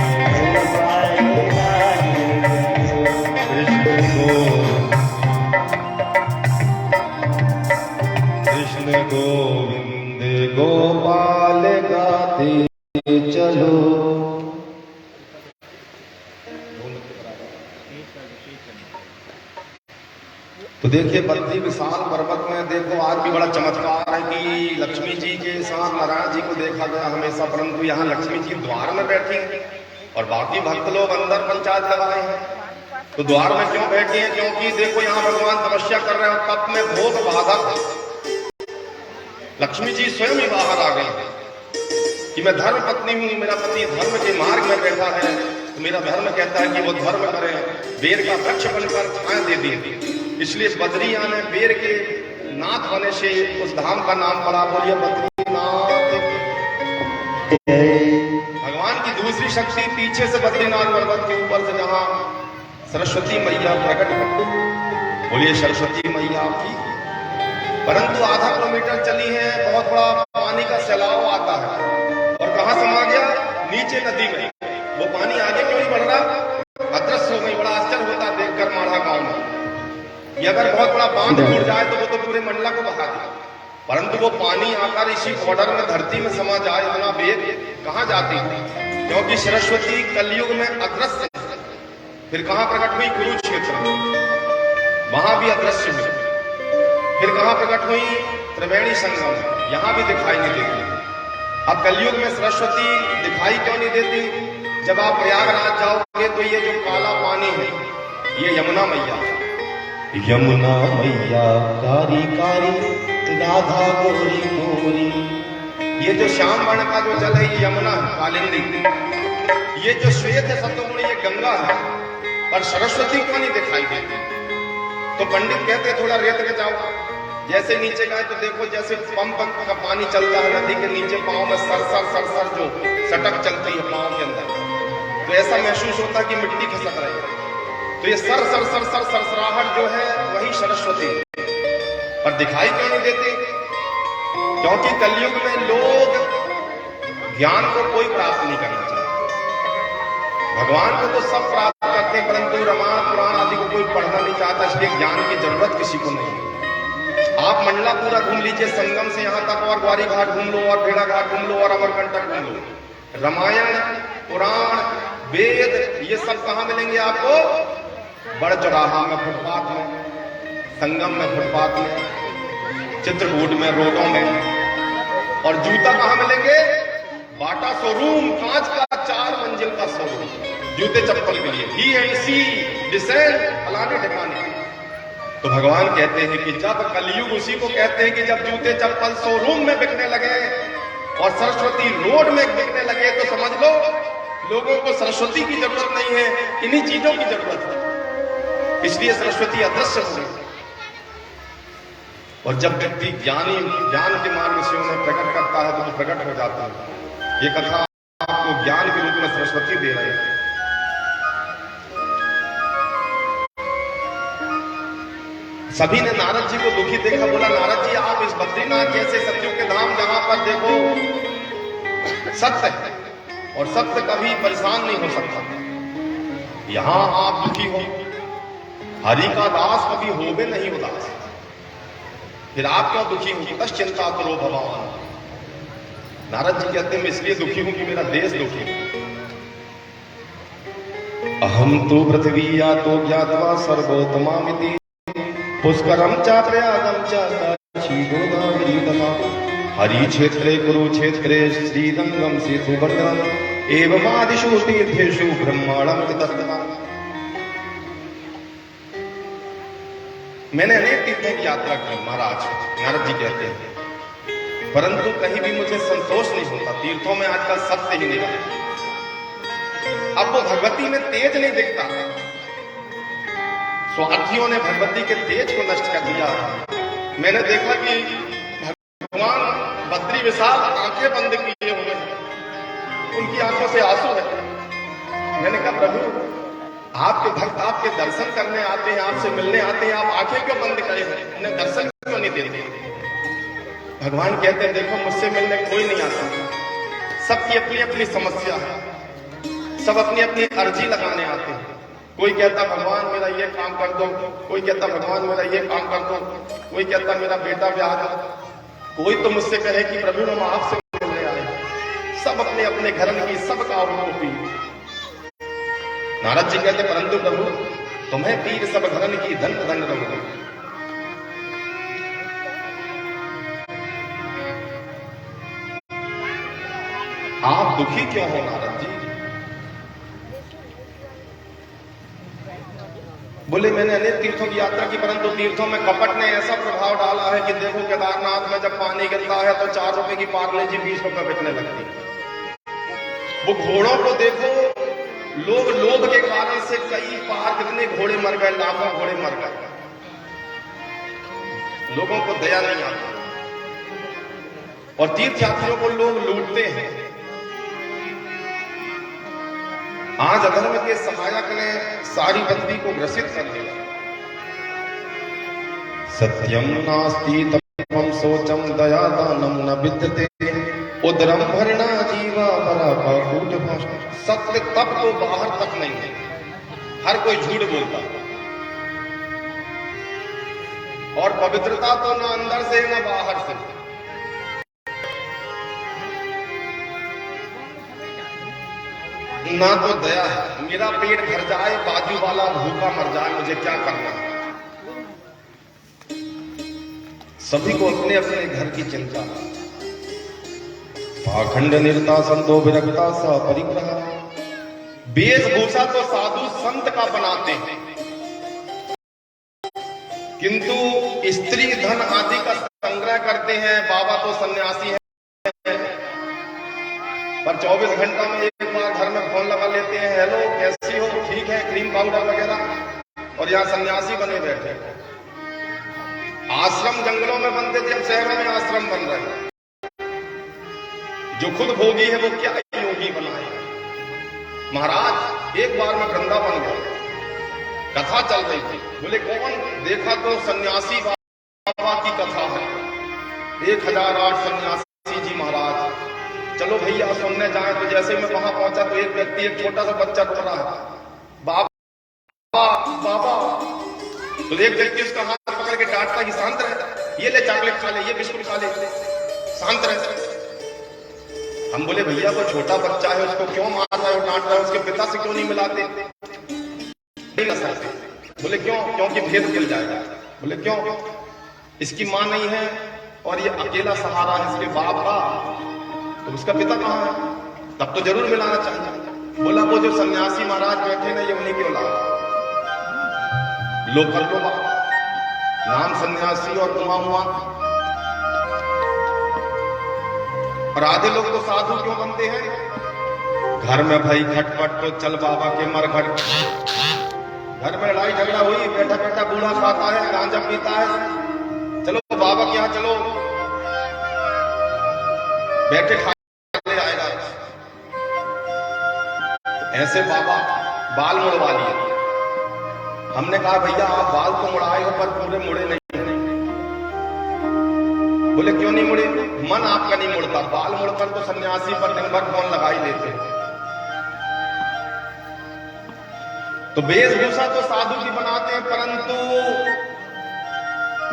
गोपाल गाते चलो, कृष्ण गोविंद गोपाल गाते चलो। तो देखिए बद्री विशाल पर्वत में देखो आज भी बड़ा चमत्कार है कि लक्ष्मी जी के साथ नारायण जी को देखा गया हमेशा, परंतु यहाँ लक्ष्मी जी द्वार में बैठी हैं और बाकी भक्त लोग अंदर पंचायत लगाए हैं। तो द्वार में क्यों बैठी हैं? क्योंकि देखो यहाँ भगवान तपस्या कर रहे हैं, तप में भोग बाधक लक्ष्मी जी स्वयं ही बाहर आ गई कि मैं धर्म पत्नी हूँ, मेरा पति धर्म के मार्ग में बैठा है, तो मेरा धर्म कहता है कि वो धर्म करे, बेर का वृक्ष बनकर छाया दे दी। इसलिए बद्रिया ने बेर के नाथ होने से उस धाम का नाम पड़ा। बोलिए बद्रीनाथ। भगवान की दूसरी शक्ति पीछे से बद्रीनाथ पर्वत के ऊपर से जहाँ सरस्वती मैया प्रकट हुई। बोलिए सरस्वती मैया की। परंतु आधा किलोमीटर चली है, बहुत बड़ा पानी का सैलाब आता है और कहाँ समा गया? नीचे नदी में। वो पानी आगे क्यों नहीं बढ़ रहा? अदृश्य हो गई। बड़ा आश्चर्य होता देखकर माढ़ा गांव में। ये अगर बहुत बड़ा बांध टूट जाए तो वो तो पूरे मंडला को बहा दे, परंतु वो पानी आकर इसी बॉर्डर में धरती में समा जाए, इतना वेग कहाँ जाती? क्योंकि सरस्वती कलयुग में अदृश्य, फिर कहाँ प्रकट हुई? कुरुक्षेत्र में, वहां भी अदृश्य हुई। फिर कहाँ प्रकट हुई? त्रिवेणी संगम, यहाँ भी दिखाई नहीं देती। अब कलयुग में सरस्वती दिखाई क्यों नहीं देती? जब आप प्रयागराज जाओगे तो ये जो काला पानी है ये यमुना मैया, यमुना मैया कारी कारी राधा गोरी गोरी। ये जो श्याम वर्ण का जो जल है ये यमुना है कालिंदी। ये जो श्वेत है सतोगुण ये गंगा है, पर सरस्वती क्यों नहीं दिखाई देती? तो पंडित कहते थोड़ा रेत के जाओ, जैसे नीचे गए तो देखो जैसे पंप का पानी चलता है नदी के नीचे, पांव में सरसर जो सटक चलती है पांव के अंदर, तो ऐसा महसूस होता है कि मिट्टी खिसक रही है। तो ये सरसराहट जो है वही सरस्वती, पर दिखाई क्यों नहीं देती? क्योंकि कलयुग में लोग ज्ञान को कोई प्राप्त नहीं करना चाहते। भगवान को तो सब प्राप्त करते हैं, परंतु रामायण पुराण आदि को कोई पढ़ना नहीं चाहता, इसलिए ज्ञान की जरूरत किसी को नहीं है। आप मंडला पूरा घूम लीजिए, संगम से यहाँ तक, और ग्वारी घाट घूम लो, और भेड़ा घाट घूम लो, और अमरकंटक घूम लो। रामायण पुराण वेद ये सब कहाँ मिलेंगे आपको? बड़ चौराहा में, फुटपाथ में, संगम में, फुटपाथ में, चित्रकूट में, रोडों में। और जूता कहाँ मिलेंगे? बाटा शोरूम, कांच का 4 मंजिल का शोरूम जूते चप्पल के लिए, ही एंड सी डिसेंट फलाने ठिकाने। तो भगवान कहते हैं कि जब कलयुग, उसी को कहते हैं कि जब जूते चप्पल शोरूम में बिकने लगे और सरस्वती रोड में बिकने लगे, तो समझ लो लोगों को सरस्वती की जरूरत नहीं है, इन्हीं चीजों की जरूरत है। इसलिए सरस्वती अदृश्य हो गई। और जब व्यक्ति ज्ञान के मार्ग से उन्हें प्रकट करता है तो वो प्रकट हो जाता है। ये कथा आपको ज्ञान के रूप में सरस्वती दे रहे हैं। सभी ने नारद जी को दुखी देखा, बोला नारद जी आप इस बद्रीनाथ जैसे सत्युग के धाम जहां पर देखो सत्य है और सत्य कभी परेशान नहीं हो सकता, यहां आप दुखी हो। हरि का दास कभी होवे नहीं उदास, फिर आप क्यों दुखी हो? बस चिंता करो भगवान। नारद जी कहते हैं मैं इसलिए दुखी हूं कि मेरा देश दुखी है। अहम तो पृथ्वी या तो ज्ञातवा सर्वोत्तमामिति पुष्करम चा प्रयागम चा काशी गोदावरी तमा हरि क्षेत्रे कुरुक्षेत्रे श्रीरंगम सेतुबंधनम एवं आदिषु तीर्थेषु ब्रह्मांडम तत्तमा। मैंने अनेक तीर्थों की यात्रा की महाराज, नारद जी कहते हैं, परंतु कहीं भी मुझे संतोष नहीं होता। तीर्थों में आजकल सत्य ही नहीं रहा। अब वो भगवती में तेज नहीं दिखता। स्वार्थियों ने भगवती के तेज को नष्ट कर दिया। मैंने देखा कि भगवान बद्री विशाल आंखें बंद किए हुए हैं, उनकी आंखों से आंसू है। मैंने कहा प्रभु आपके भक्त आपके दर्शन करने आते हैं, आपसे मिलने आते हैं, आप आंखें क्यों बंद करे हैं, उन्हें दर्शन क्यों नहीं देते? भगवान कहते हैं देखो मुझसे मिलने कोई नहीं आता, सबकी अपनी अपनी समस्या है, सब अपनी अपनी अर्जी लगाने आते हैं। कोई कहता भगवान मेरा ये काम कर दो, कोई कहता भगवान मेरा ये काम कर दो, कोई कहता मेरा बेटा ब्याह दो, कोई तो मुझसे कहे कि प्रभु हम आपसे मिलने आए। सब अपने अपने घरन की सबका अवलोकी। नारद जी कहते परंतु प्रभु तुम्हें पीर सब घरन की धन धन रहो। आप दुखी क्यों हो नारद जी? बोले मैंने अनेक तीर्थों की यात्रा की, परंतु तीर्थों में कपट ने ऐसा प्रभाव डाला है कि देखो केदारनाथ में जब पानी गिरता है तो 4 रुपए की पार्ले जी 20 रुपए बिकने लगती है। वो घोड़ों को देखो, लोग लोभ के कारण से कई बार कितने घोड़े मर गए, लाखों घोड़े मर गए। लोगों को दया नहीं आती और तीर्थयात्रियों को लोग लूटते हैं। आज अधर्म के सहायक ने सारी बंदी को ग्रसित कर दिया। सत्यम नास्ति तपम सोचम दया दानम न विद्यते उदरम भरणा जीवा भरा कूट भाषण। सत्य तप तो बाहर तक नहीं है, हर कोई झूठ बोलता और पवित्रता तो न अंदर से न बाहर से। ना तो दया है, मेरा पेट भर जाए बाजू वाला भूखा मर जाए, मुझे क्या करना है। सभी को अपने अपने घर की चिंता। पाखंड निरता संतो विरक्ता सा परिग्रह। वेशभूषा तो साधु संत का बनाते हैं, किंतु स्त्री धन आदि का संग्रह करते हैं। बाबा तो सन्यासी है पर 24 घंटा में एक बार घर में फोन लगा लेते हैं, हेलो कैसी हो, ठीक है, क्रीम पाउडर वगैरह, और यहाँ सन्यासी बने बैठे। आश्रम जंगलों में बनते थे, अब शहरों में आश्रम बन रहे हैं। जो खुद भोगी है वो क्या योगी बनाए। महाराज एक बार में वृंदावन गए, कथा चल रही थी, बोले कौन देखा तो सन्यासी बाबा की कथा है, 1008 सन्यासी जी महाराज, चलो भैया सुनने जाए। तो जैसे मैं वहां पहुंचा तो एक व्यक्ति, एक छोटा सा बच्चा रो रहा है, बाबा बाबा। तो एक व्यक्ति उसका हाथ पकड़ के डांटता कि शांत रहे, ये ले चॉकलेट खा ले, ये बिस्कुट खा ले, शांत रहे। हम बोले भैया वो छोटा बच्चा है, उसको क्यों मार रहे हो, डांट रहे हो, उसके पिता से क्यों नहीं मिलाते? नहीं कर सकते। बोले क्यों? क्योंकि भेद मिल जाएगा। बोले क्यों? इसकी मां नहीं है और ये अकेला सहारा है इसके बाप का, तो उसका पिता कहां है? तब तो जरूर मिलाना चाहिए। बोला वो जो सन्यासी महाराज बैठे ना, ये उन्हीं की औलाद। लो कर लो बात, नाम सन्यासी और हुआ। और आधे लोग तो साधु क्यों बनते हैं? घर में भाई खटपट तो चल बाबा के मर घर। घर में लड़ाई झगड़ा हुई, बैठा बैठा बूढ़ा खाता है, गांजा पीता है, चलो बाबा के यहां चलो, बैठे खा ले आएगा। ऐसे बाबा बाल मुड़वा लिए। हमने कहा भैया आप बाल तो मुड़ाए हो पर पूरे मुड़े नहीं। बोले क्यों नहीं मुड़े? मन आपका नहीं मुड़ता। बाल मुड़कर तो सन्यासी पर दिन भर फोन लगा ही लेते। तो वेशभूषा तो साधु की बनाते हैं, परंतु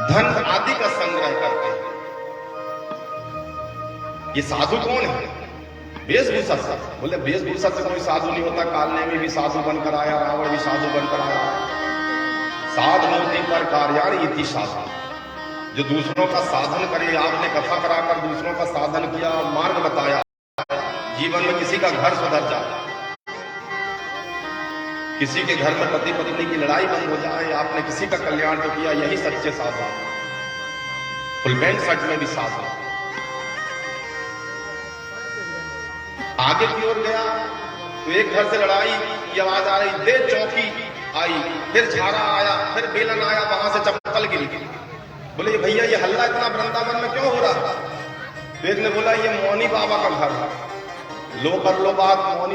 धन आदि का संग्रह करते हैं। ये साधु कौन है? वेशभूषा से। बोले वेशभूषा से कोई साधु नहीं होता। कालने में भी साधु बनकर आया, रावण भी साधु बनकर आया। साध मोती पर कार्याण इति साधु, जो दूसरों का साधन करे। आपने कथा कराकर दूसरों का साधन किया, मार्ग बताया, जीवन में किसी का घर सुधर जाए, किसी के घर में पति पत्नी की लड़ाई बंद हो जाए, आपने किसी का कल्याण तो किया, यही सच्चे साधु। फुल पैंट शर्ट में भी साधु। आगे की ओर गया तो एक घर से लड़ाई की आवाज आ रही, दे चौकी आई, फिर झाड़ा आया, फिर बेलन आया, वहां से चप्पल गिरी। बोले भैया ये हल्ला इतना वृंदावन में क्यों हो रहा? तो एक ने बोला ये मौनी बाबा का घर है। लो कर लो बात, मौनी